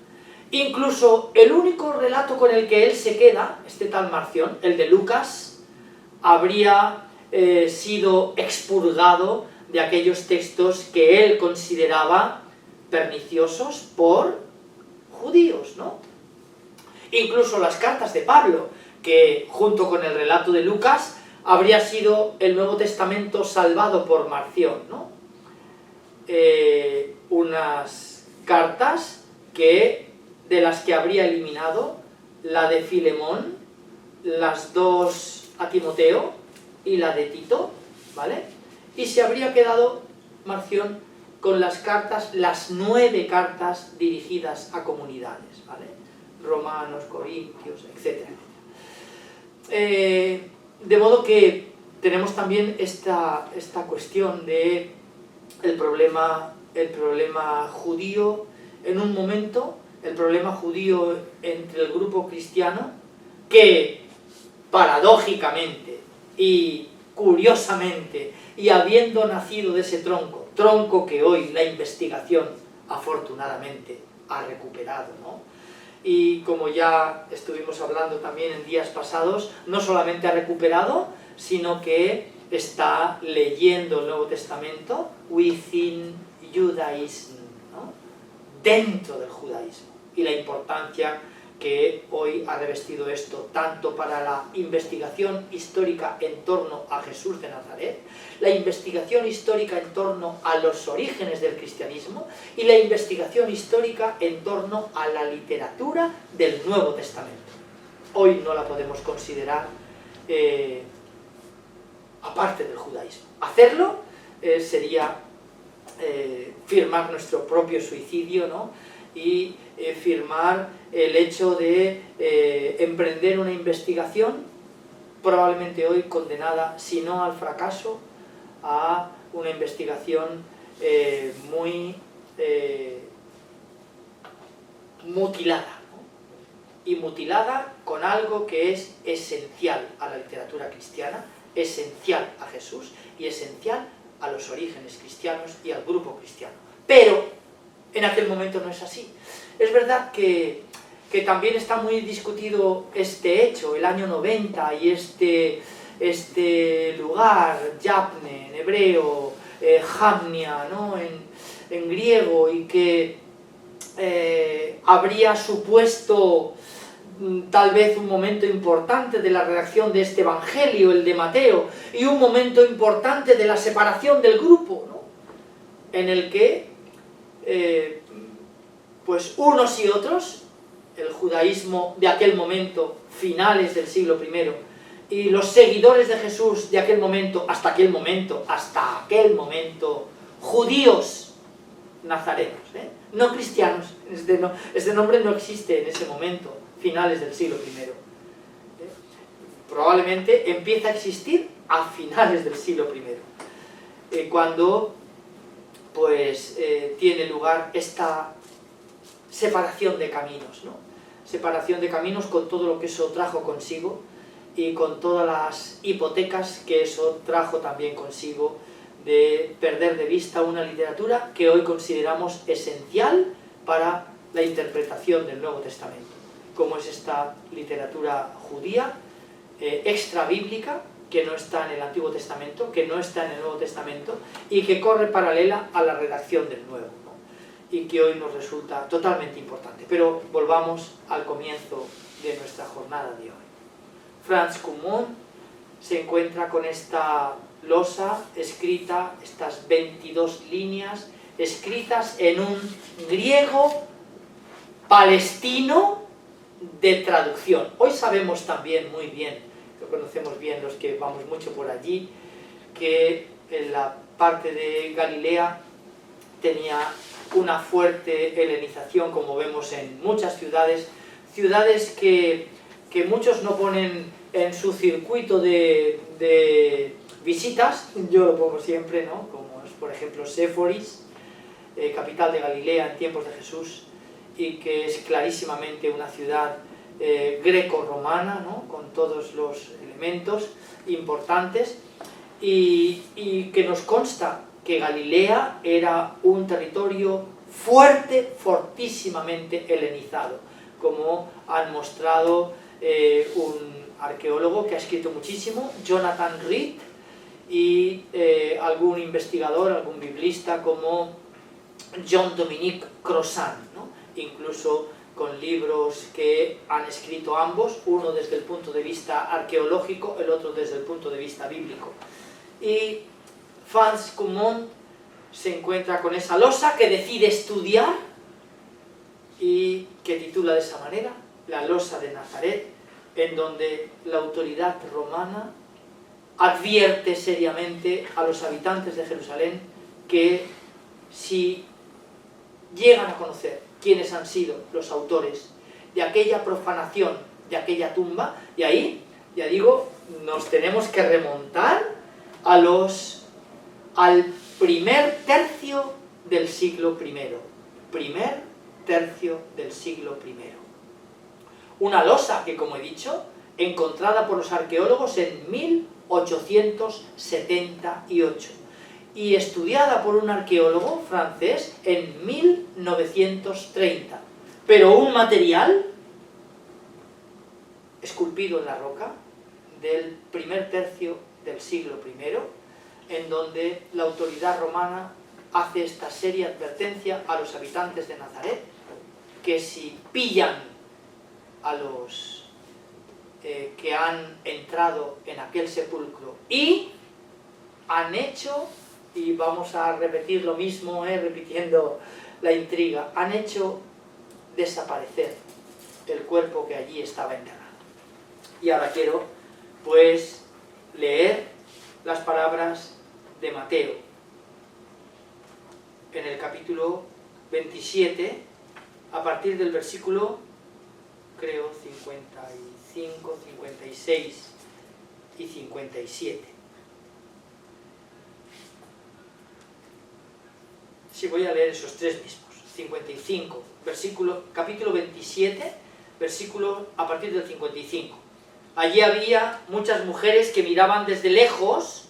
Incluso el único relato con el que él se queda, este tal Marción, el de Lucas, habría sido expurgado de aquellos textos que él consideraba perniciosos por judíos, ¿no? Incluso las cartas de Pablo, que junto con el relato de Lucas habría sido el Nuevo Testamento salvado por Marción, ¿no? Unas cartas de las que habría eliminado la de Filemón, las 2 a Timoteo y la de Tito, ¿vale? Y se habría quedado Marción con las cartas, las 9 cartas dirigidas a comunidades, ¿vale? Romanos, Corintios, etc. De modo que tenemos también esta cuestión de el problema judío en un momento, el problema judío entre el grupo cristiano, que paradójicamente y curiosamente, y habiendo nacido de ese tronco que hoy la investigación afortunadamente ha recuperado, ¿no? Y como ya estuvimos hablando también en días pasados, no solamente ha recuperado, sino que está leyendo el Nuevo Testamento within Judaism, ¿no? Dentro del judaísmo, y la importancia que hoy ha revestido esto tanto para la investigación histórica en torno a Jesús de Nazaret, la investigación histórica en torno a los orígenes del cristianismo y la investigación histórica en torno a la literatura del Nuevo Testamento. Hoy no la podemos considerar aparte del judaísmo. Hacerlo sería firmar nuestro propio suicidio, ¿no? Y firmar el hecho de emprender una investigación probablemente hoy condenada, si no al fracaso, a una investigación muy mutilada, ¿no? Y mutilada con algo que es esencial a la literatura cristiana, esencial a Jesús y esencial a los orígenes cristianos y al grupo cristiano. Pero en aquel momento no es así. Es verdad que también está muy discutido este hecho, el año 90, y este lugar, Yapne, en hebreo, Jamnia, ¿no? en griego, y que habría supuesto tal vez un momento importante de la redacción de este Evangelio, el de Mateo, y un momento importante de la separación del grupo, ¿no? En el que pues unos y otros, el judaísmo de aquel momento, finales del siglo I, y los seguidores de Jesús de aquel momento, hasta aquel momento, judíos nazarenos, no cristianos, este nombre no existe en ese momento, finales del siglo I. Probablemente empieza a existir a finales del siglo I, cuando pues tiene lugar esta separación de caminos, ¿no? Separación de caminos con todo lo que eso trajo consigo y con todas las hipotecas que eso trajo también consigo de perder de vista una literatura que hoy consideramos esencial para la interpretación del Nuevo Testamento, como es esta literatura judía, extra bíblica, que no está en el Antiguo Testamento, que no está en el Nuevo Testamento y que corre paralela a la redacción del Nuevo, ¿no? Y que hoy nos resulta totalmente importante. Pero volvamos al comienzo de nuestra jornada de hoy. Franz Cumont se encuentra con esta losa escrita, estas 22 líneas escritas en un griego palestino de traducción. Hoy sabemos también muy bien, lo conocemos bien los que vamos mucho por allí, que en la parte de Galilea tenía una fuerte helenización, como vemos en muchas ciudades, ciudades que muchos no ponen en su circuito de visitas, yo lo pongo siempre, ¿no? Como es por ejemplo Séforis, capital de Galilea en tiempos de Jesús, y que es clarísimamente una ciudad greco-romana, ¿no? Con todos los elementos importantes, y que nos consta que Galilea era un territorio fuerte, fortísimamente helenizado, como han mostrado un arqueólogo que ha escrito muchísimo, Jonathan Reed, y algún investigador, algún biblista como Jean-Dominique Crozat, ¿no? Incluso con libros que han escrito ambos, uno desde el punto de vista arqueológico, el otro desde el punto de vista bíblico. Y Franz Cumont se encuentra con esa losa que decide estudiar y que titula de esa manera, La losa de Nazaret, en donde la autoridad romana advierte seriamente a los habitantes de Jerusalén que si llegan a conocer quiénes han sido los autores de aquella profanación, de aquella tumba, y ahí, ya digo, nos tenemos que remontar al primer tercio del siglo I. Primer tercio del siglo I. Una losa que, como he dicho, encontrada por los arqueólogos en 1878 y estudiada por un arqueólogo francés en 1930. Pero un material esculpido en la roca del primer tercio del siglo I, en donde la autoridad romana hace esta seria advertencia a los habitantes de Nazaret, que si pillan a los que han entrado en aquel sepulcro y han hecho, y vamos a repetir lo mismo, repitiendo la intriga, han hecho desaparecer el cuerpo que allí estaba enterrado. Y ahora quiero, pues, leer las palabras de Mateo en el capítulo 27, a partir del versículo, creo, 55, 56 y 57. Sí, voy a leer esos tres mismos. 55, capítulo 27, versículo a partir del 55. Allí había muchas mujeres que miraban desde lejos,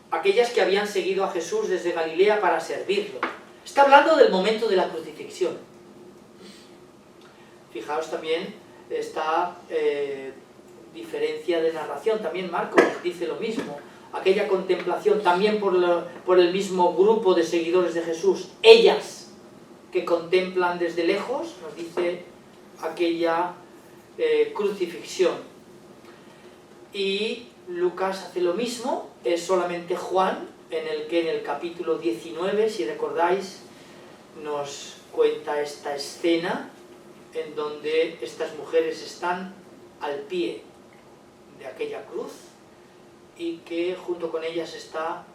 aquellas que habían seguido a Jesús desde Galilea para servirlo. Está hablando del momento de la crucifixión. Fijaos también esta diferencia de narración. También Marcos dice lo mismo. Aquella contemplación también por el mismo grupo de seguidores de Jesús. Ellas que contemplan desde lejos, nos dice aquella crucifixión. Y Lucas hace lo mismo, es solamente Juan en el capítulo 19, si recordáis, nos cuenta esta escena en donde estas mujeres están al pie de aquella cruz y que junto con ellas está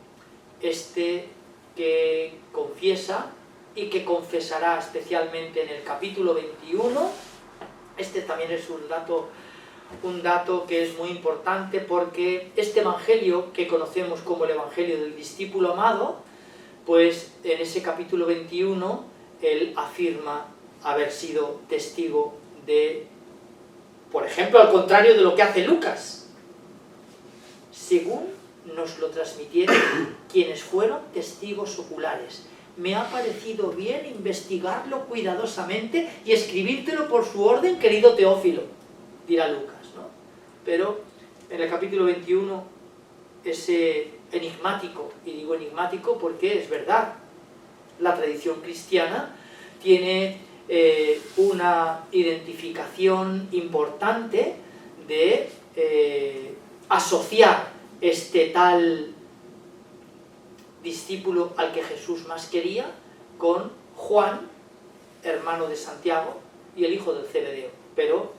este que confiesa y que confesará especialmente en el capítulo 21. Este también es un dato que es muy importante, porque este evangelio que conocemos como el evangelio del discípulo amado, pues en ese capítulo 21 él afirma haber sido testigo de, por ejemplo, al contrario de lo que hace Lucas, según nos lo transmitieron quienes fueron testigos oculares, me ha parecido bien investigarlo cuidadosamente y escribírtelo por su orden, querido Teófilo, dirá Lucas, ¿no? Pero en el capítulo 21, ese enigmático, y digo enigmático porque es verdad, la tradición cristiana tiene una identificación importante de asociar este tal discípulo al que Jesús más quería con Juan, hermano de Santiago y el hijo del Zebedeo, pero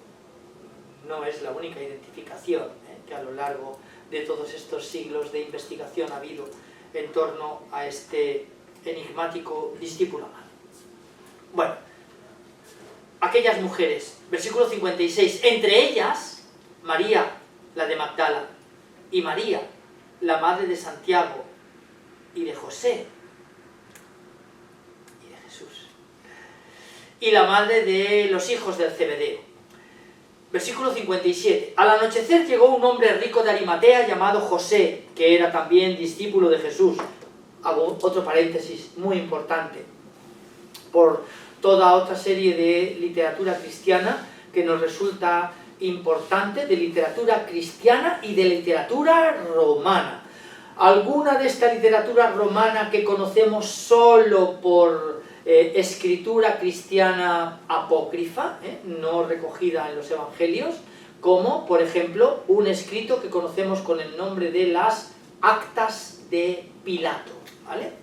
no es la única identificación que a lo largo de todos estos siglos de investigación ha habido en torno a este enigmático discípulo amado. Bueno, aquellas mujeres, versículo 56, entre ellas María, la de Magdala, y María, la madre de Santiago y de José y de Jesús, y la madre de los hijos del Zebedeo. Versículo 57. Al anochecer llegó un hombre rico de Arimatea llamado José, que era también discípulo de Jesús. Hago otro paréntesis muy importante, por toda otra serie de literatura cristiana que nos resulta importante, de literatura cristiana y de literatura romana. Alguna de esta literatura romana que conocemos solo por escritura cristiana apócrifa, no recogida en los evangelios, como por ejemplo un escrito que conocemos con el nombre de las Actas de Pilato, ¿vale?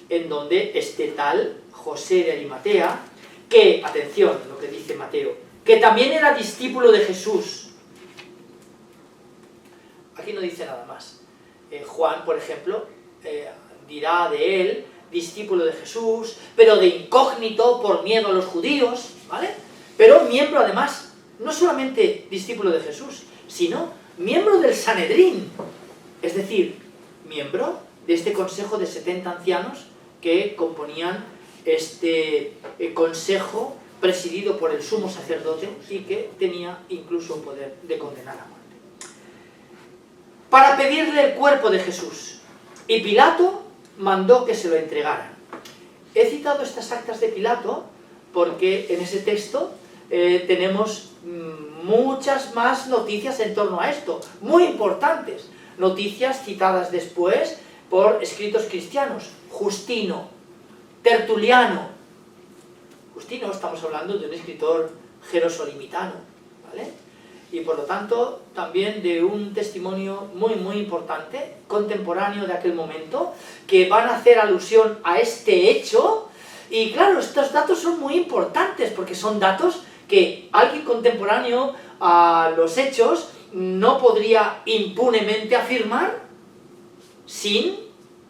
En donde este tal José de Arimatea, que, atención lo que dice Mateo, que también era discípulo de Jesús. Aquí no dice nada más. Juan, por ejemplo, dirá de él, discípulo de Jesús, pero de incógnito por miedo a los judíos, ¿vale? Pero miembro además, no solamente discípulo de Jesús, sino miembro del Sanedrín, es decir, miembro de este consejo de 70 ancianos que componían este consejo presidido por el sumo sacerdote y que tenía incluso poder de condenar a muerte, para pedirle el cuerpo de Jesús. Y Pilato mandó que se lo entregaran. He citado estas actas de Pilato porque en ese texto tenemos muchas más noticias en torno a esto, muy importantes, noticias citadas después por escritos cristianos. Justino, Tertuliano. Justino, estamos hablando de un escritor jerosolimitano, ¿vale? Y por lo tanto también de un testimonio muy muy importante, contemporáneo de aquel momento, que van a hacer alusión a este hecho. Y claro, estos datos son muy importantes porque son datos que alguien contemporáneo a los hechos no podría impunemente afirmar sin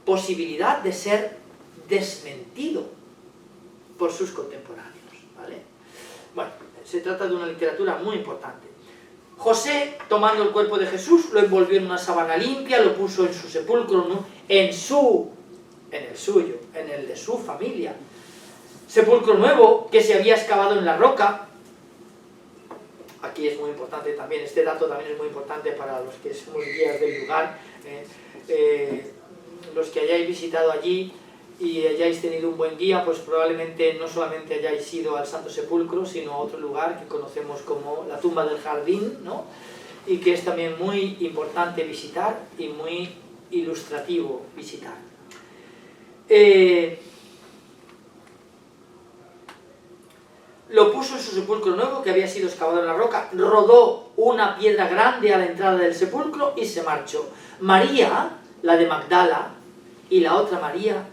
posibilidad de ser desmentido por sus contemporáneos, ¿vale? Bueno, se trata de una literatura muy importante. José, tomando el cuerpo de Jesús, lo envolvió en una sábana limpia, lo puso en su sepulcro, ¿no? en el suyo, en el de su familia. Sepulcro nuevo que se había excavado en la roca. Aquí es muy importante también, este dato también es muy importante para los que somos guías del lugar. Los que hayáis visitado allí y hayáis tenido un buen guía, pues probablemente no solamente hayáis ido al Santo Sepulcro, sino a otro lugar que conocemos como la tumba del jardín, ¿no? Y que es también muy importante visitar y muy ilustrativo visitar. Lo puso en su sepulcro nuevo que había sido excavado en la roca, rodó una piedra grande a la entrada del sepulcro y se marchó. María, la de Magdala, y la otra María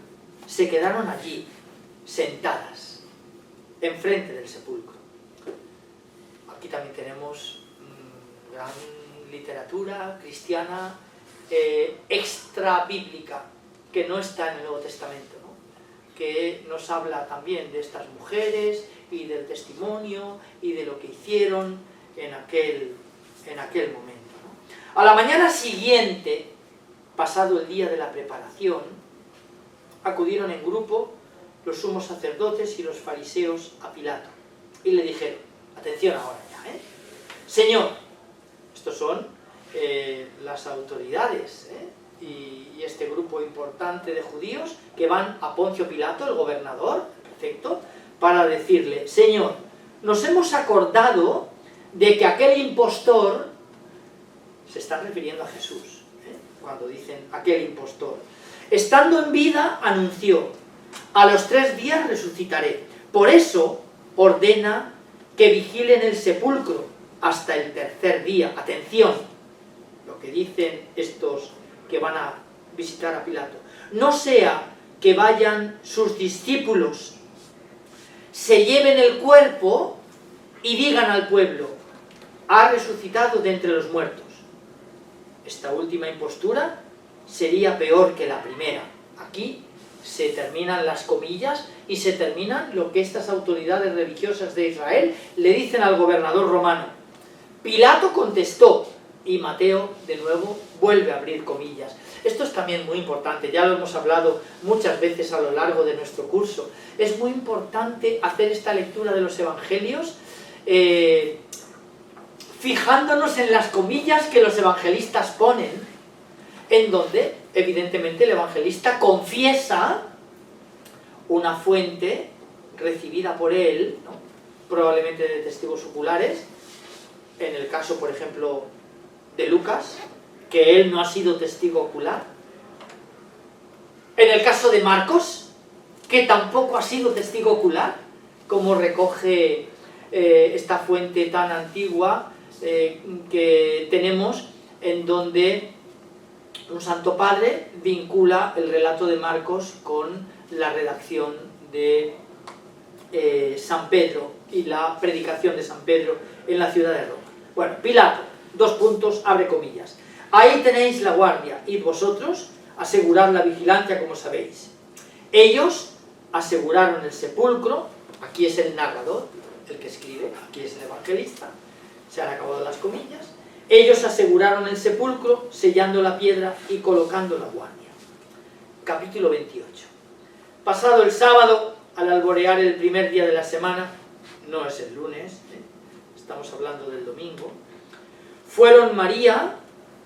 se quedaron allí, sentadas, enfrente del sepulcro. Aquí también tenemos gran literatura cristiana extra bíblica que no está en el Nuevo Testamento, ¿no? Que nos habla también de estas mujeres y del testimonio y de lo que hicieron en aquel momento, ¿no? A la mañana siguiente, pasado el día de la preparación, acudieron en grupo los sumos sacerdotes y los fariseos a Pilato y le dijeron, atención ahora ya, Señor, estos son las autoridades y este grupo importante de judíos que van a Poncio Pilato, el gobernador, perfecto, para decirle: Señor, nos hemos acordado de que aquel impostor, se está refiriendo a Jesús, cuando dicen aquel impostor, estando en vida anunció: a los 3 días resucitaré. Por eso ordena que vigilen el sepulcro hasta el 3er día. Atención, lo que dicen estos que van a visitar a Pilato: no sea que vayan sus discípulos, se lleven el cuerpo y digan al pueblo: ha resucitado de entre los muertos. Esta última impostura sería peor que la primera. Aquí se terminan las comillas y se terminan lo que estas autoridades religiosas de Israel le dicen al gobernador romano. Pilato contestó, y Mateo de nuevo vuelve a abrir comillas. Esto es también muy importante, ya lo hemos hablado muchas veces a lo largo de nuestro curso. Es muy importante hacer esta lectura de los evangelios fijándonos en las comillas que los evangelistas ponen, en donde evidentemente el evangelista confiesa una fuente recibida por él, ¿no?, probablemente de testigos oculares, en el caso, por ejemplo, de Lucas, que él no ha sido testigo ocular. En el caso de Marcos, que tampoco ha sido testigo ocular, como recoge esta fuente tan antigua que tenemos, en donde un Santo Padre vincula el relato de Marcos con la redacción de San Pedro y la predicación de San Pedro en la ciudad de Roma. Bueno, Pilato, 2 puntos, abre comillas. Ahí tenéis la guardia, id vosotros, asegurad la vigilancia como sabéis. Ellos aseguraron el sepulcro, aquí es el narrador, el que escribe, aquí es el evangelista, se han acabado las comillas. Ellos aseguraron el sepulcro, sellando la piedra y colocando la guardia. Capítulo 28. Pasado el sábado, al alborear el primer día de la semana, no es el lunes, estamos hablando del domingo, fueron María,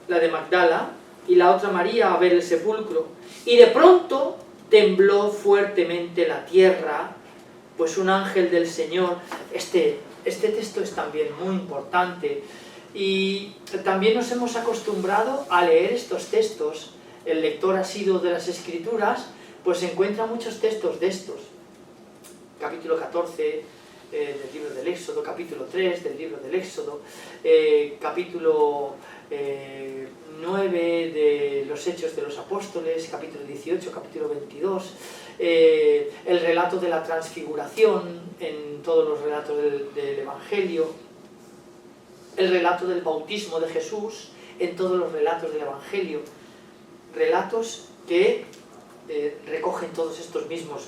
la de Magdala, y la otra María a ver el sepulcro, y de pronto tembló fuertemente la tierra, pues un ángel del Señor. Este texto es también muy importante, y también nos hemos acostumbrado a leer estos textos. El lector asiduo de las Escrituras pues encuentra muchos textos de estos. Capítulo 14 del libro del Éxodo, capítulo 3 del libro del Éxodo, capítulo 9 de los Hechos de los Apóstoles, capítulo 18, capítulo 22, el relato de la transfiguración en todos los relatos del Evangelio, el relato del bautismo de Jesús en todos los relatos del Evangelio, relatos que recogen todos estos mismos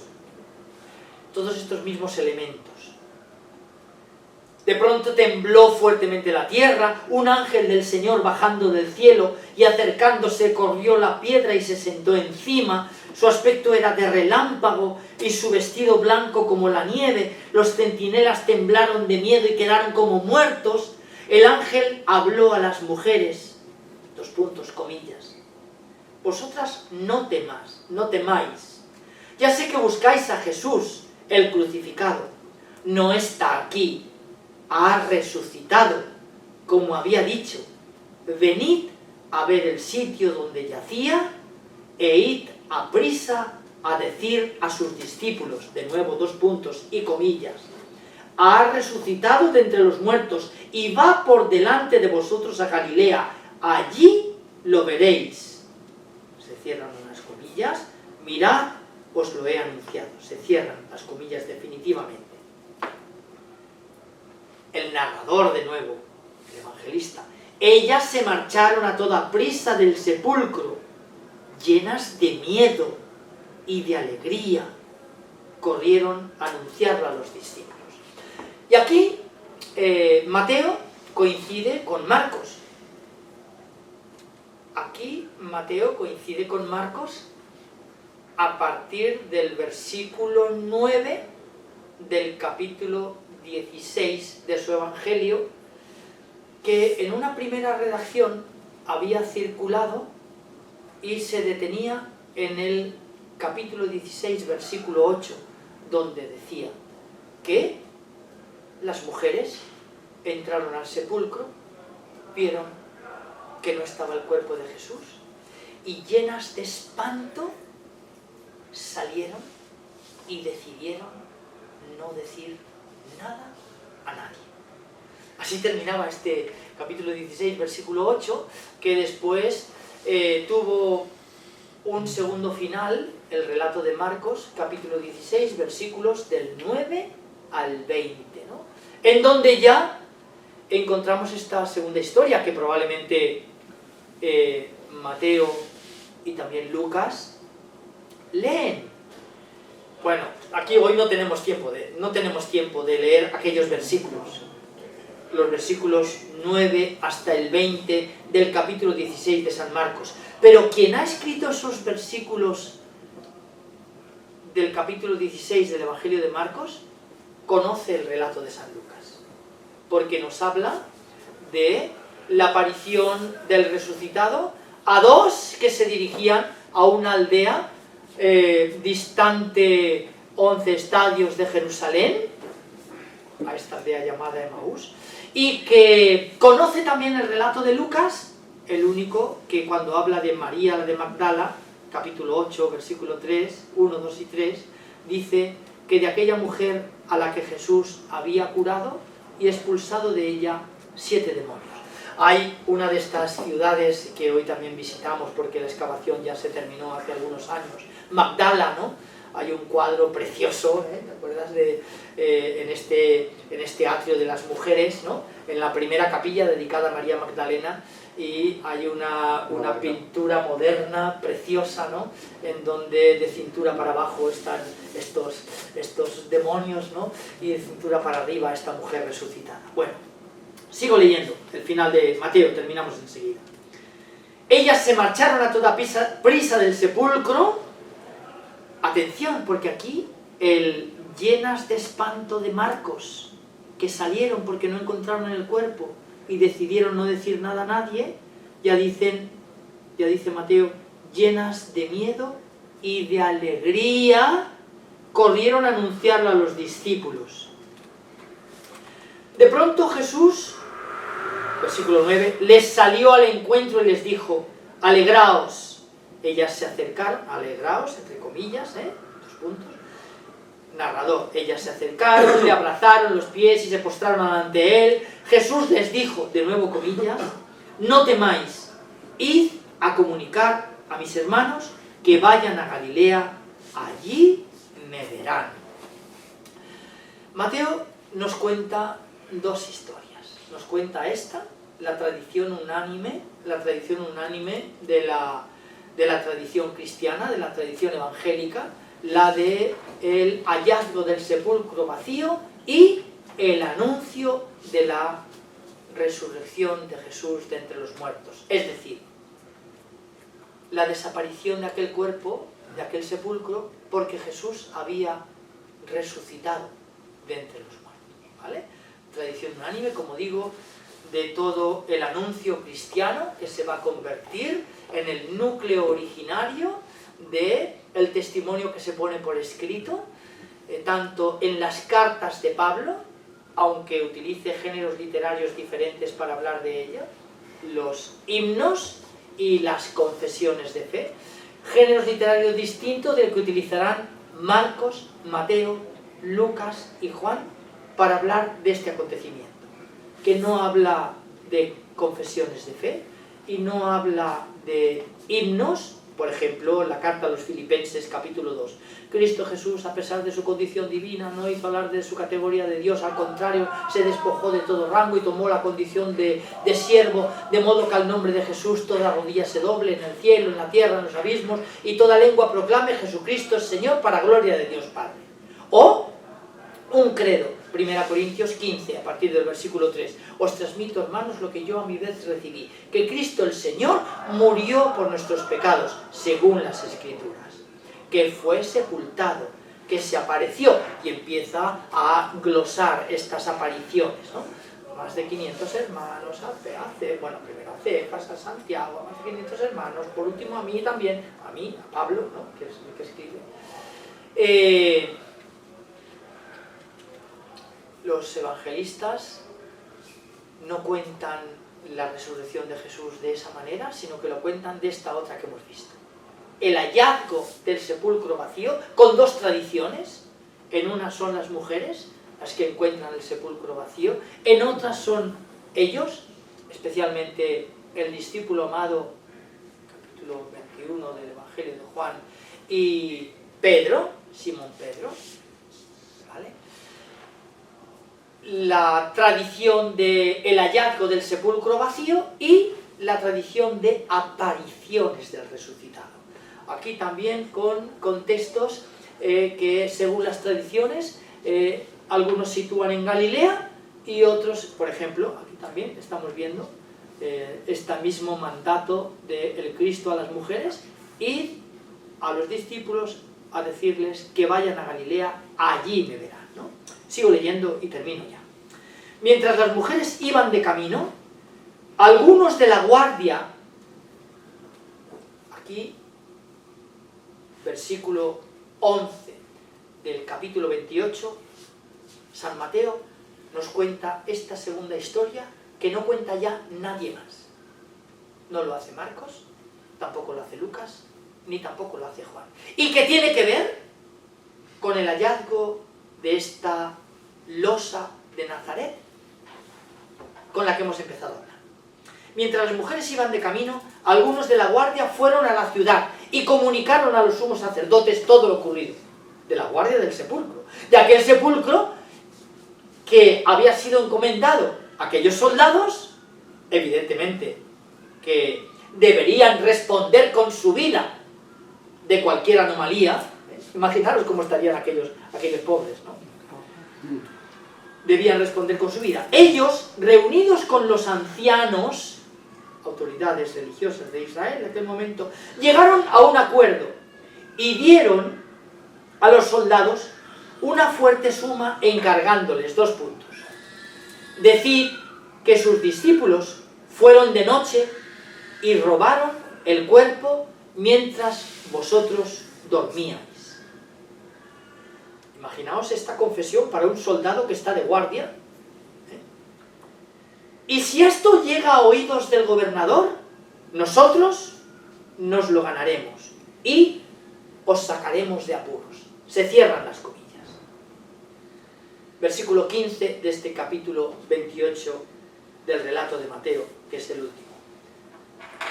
elementos. De pronto tembló fuertemente la tierra, un ángel del Señor bajando del cielo y acercándose corrió la piedra y se sentó encima. Su aspecto era de relámpago y su vestido blanco como la nieve. Los centinelas temblaron de miedo y quedaron como muertos. El ángel habló a las mujeres, 2 puntos, comillas: vosotras no temáis. Ya sé que buscáis a Jesús, el crucificado. No está aquí, ha resucitado, como había dicho. Venid a ver el sitio donde yacía e id aprisa a decir a sus discípulos, de nuevo 2 puntos y comillas: ha resucitado de entre los muertos y va por delante de vosotros a Galilea, allí lo veréis. Se cierran unas comillas, mirad, os lo he anunciado. Se cierran las comillas definitivamente. El narrador de nuevo, el evangelista: ellas se marcharon a toda prisa del sepulcro, llenas de miedo y de alegría, corrieron a anunciarlo a los discípulos. Y aquí Mateo coincide con Marcos. Aquí Mateo coincide con Marcos a partir del versículo 9 del capítulo 16 de su Evangelio, que en una primera redacción había circulado y se detenía en el capítulo 16, versículo 8, donde decía que las mujeres entraron al sepulcro, vieron que no estaba el cuerpo de Jesús y llenas de espanto salieron y decidieron no decir nada a nadie. Así terminaba este capítulo 16, versículo 8, que después tuvo un segundo final, el relato de Marcos, capítulo 16, versículos del 9 al 20, ¿no? En donde ya encontramos esta segunda historia, que probablemente Mateo y también Lucas leen. Bueno, aquí hoy no tenemos tiempo de leer aquellos versículos, los versículos 9 hasta el 20 del capítulo 16 de San Marcos. Pero quien ha escrito esos versículos del capítulo 16 del Evangelio de Marcos conoce el relato de San Lucas, porque nos habla de la aparición del resucitado a dos que se dirigían a una aldea distante 11 estadios de Jerusalén, a esta aldea llamada Emaús, y que conoce también el relato de Lucas, el único que cuando habla de María la de Magdala, capítulo 8, versículo 3, 1, 2 y 3, dice que de aquella mujer a la que Jesús había curado y expulsado de ella 7 demonios. Hay una de estas ciudades que hoy también visitamos porque la excavación ya se terminó hace algunos años, Magdala, ¿no? Hay un cuadro precioso, ¿te acuerdas en este atrio de las mujeres, ¿no? En la primera capilla dedicada a María Magdalena, y hay una pintura moderna, preciosa, ¿no? En donde de cintura para abajo están estos demonios, ¿no? Y de cintura para arriba esta mujer resucitada. Bueno, sigo leyendo el final de Mateo, terminamos enseguida. Ellas se marcharon a toda prisa del sepulcro. Atención, porque aquí el llenas de espanto de Marcos, que salieron porque no encontraron el cuerpo y decidieron no decir nada a nadie, ya dice Mateo, llenas de miedo y de alegría, corrieron a anunciarlo a los discípulos. De pronto Jesús, versículo 9, les salió al encuentro y les dijo, alegraos. Ellas se acercaron, alegraos, entre comillas, 2 puntos, narrador, ellas se acercaron, le abrazaron los pies y se postraron ante él. Jesús les dijo, de nuevo comillas, no temáis, id a comunicar a mis hermanos que vayan a Galilea, allí me verán. Mateo nos cuenta 2 historias, nos cuenta esta, la tradición unánime de la tradición cristiana, de la tradición evangélica, la de el hallazgo del sepulcro vacío y el anuncio de la resurrección de Jesús de entre los muertos. Es decir, la desaparición de aquel cuerpo, de aquel sepulcro, porque Jesús había resucitado de entre los muertos, ¿vale? Tradición unánime, como digo, de todo el anuncio cristiano que se va a convertir en el núcleo originario del testimonio que se pone por escrito, tanto en las cartas de Pablo, aunque utilice géneros literarios diferentes para hablar de ella, los himnos y las confesiones de fe, géneros literarios distintos del que utilizarán Marcos, Mateo, Lucas y Juan para hablar de este acontecimiento, que no habla de confesiones de fe y no habla de himnos. Por ejemplo, la carta a los Filipenses, capítulo 2. Cristo Jesús, a pesar de su condición divina, no hizo hablar de su categoría de Dios, al contrario, se despojó de todo rango y tomó la condición de siervo, de modo que al nombre de Jesús toda rodilla se doble en el cielo, en la tierra, en los abismos, y toda lengua proclame Jesucristo es Señor para gloria de Dios Padre. O un credo, 1 Corintios 15, a partir del versículo 3. Os transmito, hermanos, lo que yo a mi vez recibí, que Cristo el Señor murió por nuestros pecados, según las Escrituras, que fue sepultado, que se apareció, y empieza a glosar estas apariciones, ¿no? más de 500 hermanos, bueno, primero a Cefas, a Santiago, a más de 500 hermanos, por último a mí también, a mí, a Pablo, ¿no? Que es el que escribe. Los evangelistas no cuentan la resurrección de Jesús de esa manera, sino que lo cuentan de esta otra que hemos visto. El hallazgo del sepulcro vacío, con dos tradiciones. En una son las mujeres, las que encuentran el sepulcro vacío. En otras son ellos, especialmente el discípulo amado, capítulo 21 del Evangelio de Juan, y Pedro, Simón Pedro, ¿vale? La tradición del hallazgo del sepulcro vacío y la tradición de apariciones del resucitado. Aquí también con contextos que según las tradiciones algunos sitúan en Galilea y otros, por ejemplo, aquí también estamos viendo este mismo mandato del Cristo a las mujeres y a los discípulos a decirles que vayan a Galilea, allí me verán, ¿no? Sigo leyendo y termino ya. Mientras las mujeres iban de camino, algunos de la guardia, aquí, versículo 11 del capítulo 28, San Mateo nos cuenta esta segunda historia que no cuenta ya nadie más. No lo hace Marcos, tampoco lo hace Lucas, ni tampoco lo hace Juan. Y que tiene que ver con el hallazgo de esta losa de Nazaret, con la que hemos empezado a hablar. Mientras las mujeres iban de camino, algunos de la guardia fueron a la ciudad y comunicaron a los sumos sacerdotes todo lo ocurrido. De la guardia del sepulcro. De aquel sepulcro que había sido encomendado a aquellos soldados, evidentemente, que deberían responder con su vida de cualquier anomalía. Imaginaros cómo estarían aquellos pobres, ¿no? Debían responder con su vida. Ellos, reunidos con los ancianos, autoridades religiosas de Israel en aquel momento, llegaron a un acuerdo y dieron a los soldados una fuerte suma encargándoles 2 puntos. Decid que sus discípulos fueron de noche y robaron el cuerpo mientras vosotros dormíais. Imaginaos esta confesión para un soldado que está de guardia. Y si esto llega a oídos del gobernador, nosotros nos lo ganaremos y os sacaremos de apuros. Se cierran las comillas. Versículo 15 de este capítulo 28 del relato de Mateo, que es el último.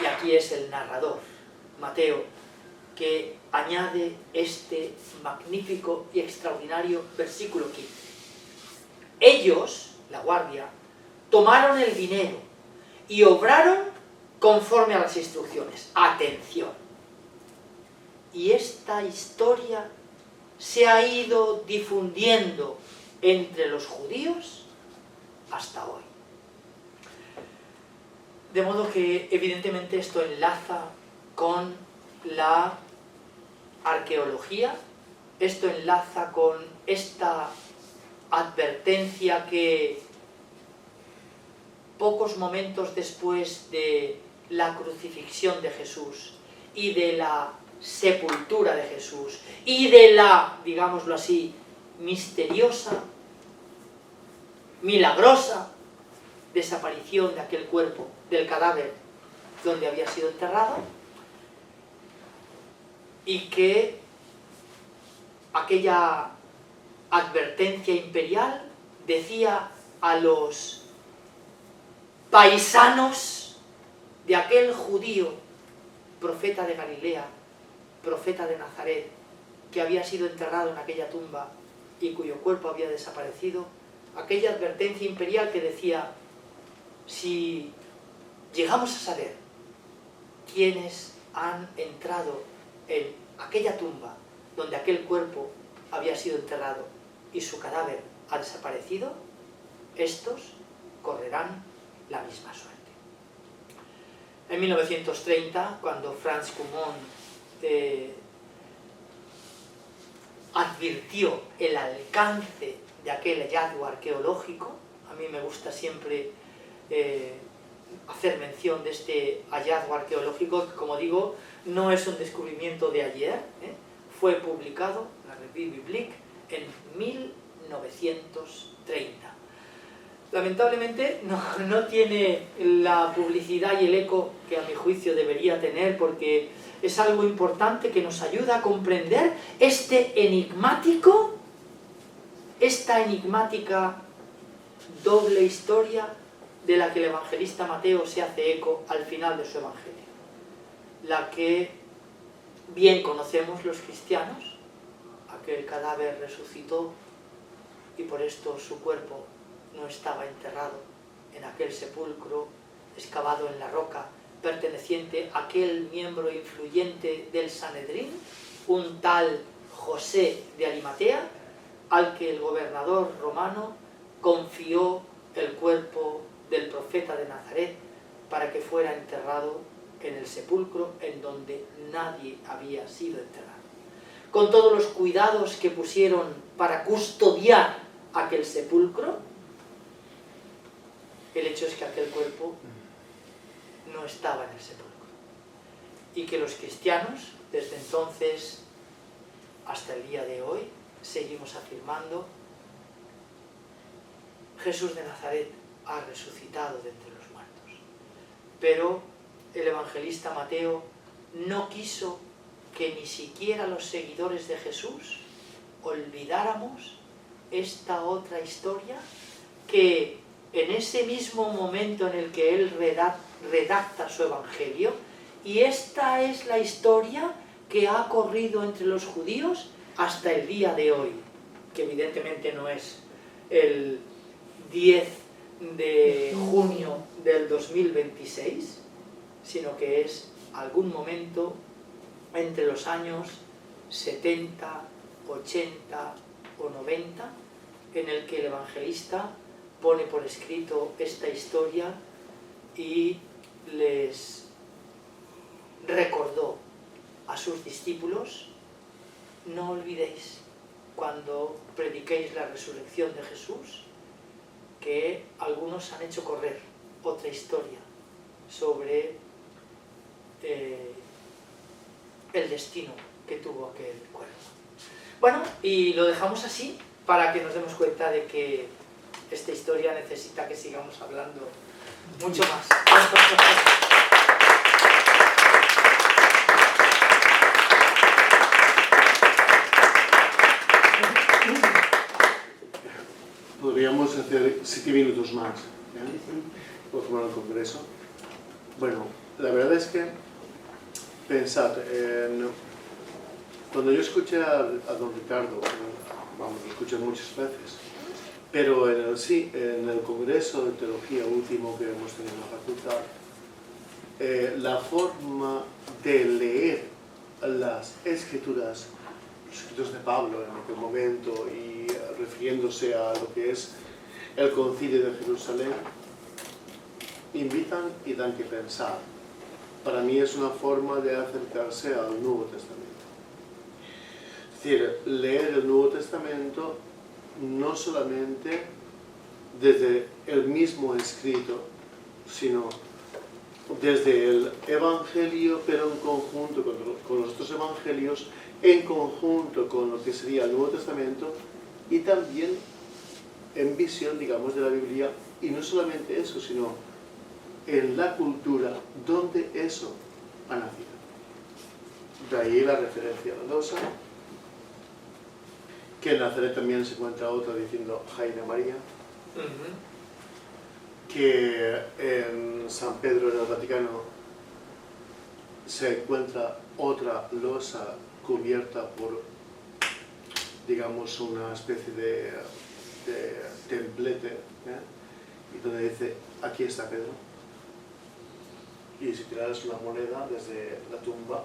Y aquí es el narrador, Mateo, que añade este magnífico y extraordinario versículo 15. Ellos, la guardia, tomaron el dinero y obraron conforme a las instrucciones. Atención. Y esta historia se ha ido difundiendo entre los judíos hasta hoy. De modo que evidentemente esto enlaza con la arqueología, esto enlaza con esta advertencia que pocos momentos después de la crucifixión de Jesús y de la sepultura de Jesús y de la, digámoslo así, misteriosa, milagrosa desaparición de aquel cuerpo, del cadáver donde había sido enterrado, y que aquella advertencia imperial decía a los paisanos de aquel judío, profeta de Galilea, profeta de Nazaret, que había sido enterrado en aquella tumba y cuyo cuerpo había desaparecido, aquella advertencia imperial que decía: si llegamos a saber quiénes han entrado en aquella tumba donde aquel cuerpo había sido enterrado y su cadáver ha desaparecido, estos correrán la misma suerte. En 1930, cuando Franz Cumont advirtió el alcance de aquel hallazgo arqueológico, a mí me gusta siempre hacer mención de este hallazgo arqueológico que, como digo, no es un descubrimiento de ayer, fue publicado en la Revue Biblique en 1930. Lamentablemente no tiene la publicidad y el eco que a mi juicio debería tener, porque es algo importante que nos ayuda a comprender esta enigmática doble historia de la que el evangelista Mateo se hace eco al final de su evangelio. La que bien conocemos los cristianos, aquel cadáver resucitó y por esto su cuerpo no estaba enterrado en aquel sepulcro excavado en la roca perteneciente a aquel miembro influyente del Sanedrín, un tal José de Arimatea, al que el gobernador romano confió el cuerpo del profeta de Nazaret para que fuera enterrado en el sepulcro en donde nadie había sido enterrado. Con todos los cuidados que pusieron para custodiar aquel sepulcro, el hecho es que aquel cuerpo no estaba en el sepulcro. Y que los cristianos, desde entonces hasta el día de hoy, seguimos afirmando: Jesús de Nazaret ha resucitado de entre los muertos. Pero el evangelista Mateo no quiso que ni siquiera los seguidores de Jesús olvidáramos esta otra historia que en ese mismo momento en el que él redacta su evangelio, y esta es la historia que ha corrido entre los judíos hasta el día de hoy, que evidentemente no es el 10 de junio del 2026, sino que es algún momento entre los años 70, 80 o 90, en el que el evangelista pone por escrito esta historia y les recordó a sus discípulos: no olvidéis cuando prediquéis la resurrección de Jesús, que algunos han hecho correr otra historia sobre el destino que tuvo aquel cuerpo. Bueno, y lo dejamos así para que nos demos cuenta de que esta historia necesita que sigamos hablando mucho más. Podríamos hacer 7 minutos más, por tomar el congreso. Bueno, la verdad es que pensad, cuando yo escuché a don Ricardo, vamos, lo escuché muchas veces, pero en el congreso de teología último que hemos tenido en la facultad, la forma de leer las escrituras, los escritos de Pablo en aquel momento, y refiriéndose a lo que es el concilio de Jerusalén, invitan y dan que pensar. Para mí es una forma de acercarse al Nuevo Testamento. Es decir, leer el Nuevo Testamento no solamente desde el mismo escrito, sino desde el Evangelio, pero en conjunto con los otros Evangelios, en conjunto con lo que sería el Nuevo Testamento, y también en visión, digamos, de la Biblia, y no solamente eso, sino en la cultura donde eso ha nacido. De ahí la referencia nodosa, que en Nazaret también se encuentra otra diciendo Jaina María, que en San Pedro en el Vaticano se encuentra otra losa cubierta por, digamos, una especie de templete, y donde dice: aquí está Pedro. Y si tiras una moneda desde la tumba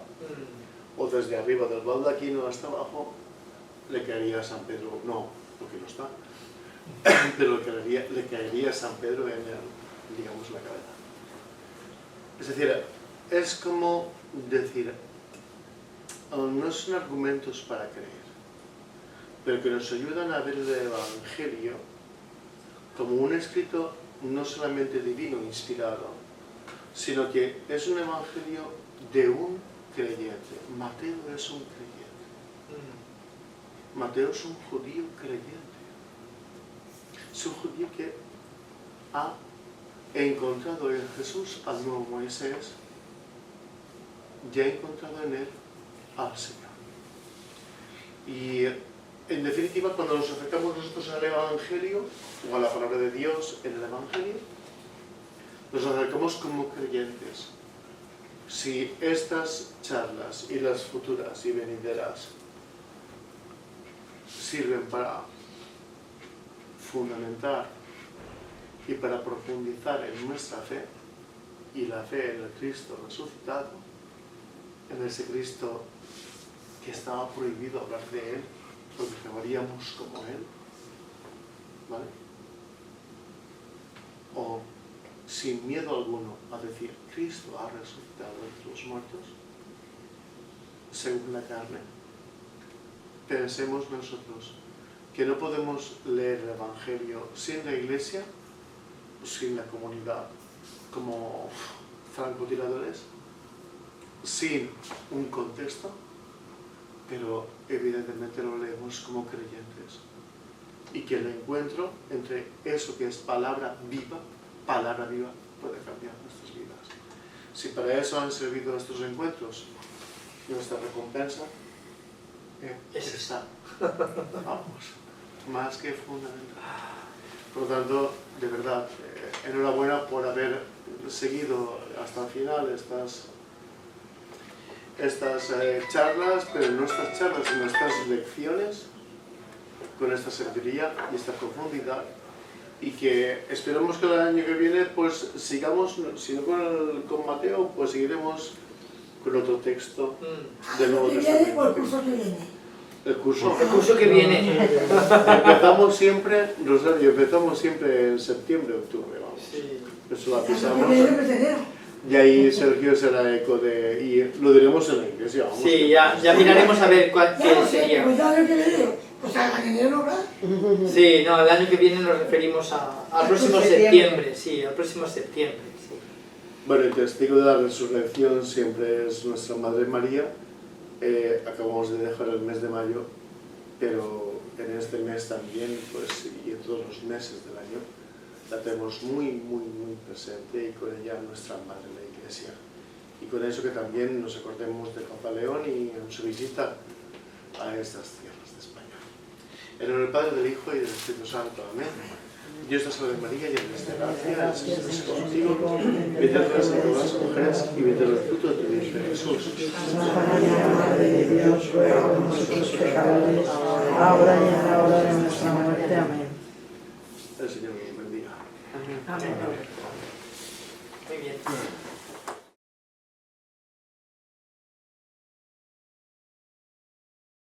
o desde arriba del baldaquino hasta abajo, le caería a San Pedro, no, porque no está, pero le caería a San Pedro en el, digamos, la cabeza. Es decir, es como decir, no son argumentos para creer, pero que nos ayudan a ver el Evangelio como un escrito no solamente divino, inspirado, sino que es un evangelio de un creyente. Mateo es un creyente. Mateo es un judío creyente. Es un judío que ha encontrado en Jesús al nuevo Moisés y ha encontrado en él al Señor. Y en definitiva, cuando nos acercamos nosotros al Evangelio o a la palabra de Dios en el Evangelio, nos acercamos como creyentes. Si estas charlas y las futuras y venideras sirven para fundamentar y para profundizar en nuestra fe y la fe en el Cristo resucitado, en ese Cristo que estaba prohibido hablar de Él, porque acabaríamos como Él, ¿vale? O sin miedo alguno a decir, Cristo ha resucitado entre los muertos, según la carne. Pensemos nosotros que no podemos leer el Evangelio sin la Iglesia, sin la comunidad, como francotiradores, sin un contexto, pero evidentemente lo leemos como creyentes. Y que el encuentro entre eso que es palabra viva puede cambiar nuestras vidas. Si para eso han servido estos encuentros, nuestra recompensa es esa. Vamos, más que fundamental. Por lo tanto, de verdad, enhorabuena por haber seguido hasta el final estas charlas, pero no estas charlas, sino estas lecciones, con esta sabiduría y esta profundidad, y que esperamos que el año que viene pues sigamos, si no con Mateo, pues seguiremos con otro texto del Nuevo Testamento. ¿El curso que viene? El curso que viene. Empezamos siempre, Rosario, en septiembre, octubre, vamos. Sí. Eso lo avisamos. Y ahí Sergio será eco de... Y lo diremos en la iglesia, vamos. Sí, ya miraremos a ver qué sería. Pues al año que viene, Sí, no, el año que viene nos referimos al próximo septiembre. Sí, al próximo septiembre. Sí. Bueno, el testigo de la resurrección siempre es nuestra Madre María. Acabamos de dejar el mes de mayo, pero en este mes también, pues, y en todos los meses del año, la tenemos muy presente, y con ella nuestra Madre la Iglesia. Y con eso que también nos acordemos de Papa León y en su visita a estas tierras de España. En el nombre del Padre, del Hijo y del Espíritu Santo. Amén. Dios te salve María, llena eres de gracia, el Señor es contigo, bendita tú eres entre todas las mujeres y bendito es el fruto de tu vientre, Jesús. Santa María, Madre de Dios, ruega por nosotros pecadores, ahora y en la hora de nuestra muerte. Amén. El Señor nos bendiga. Amén. Muy bien.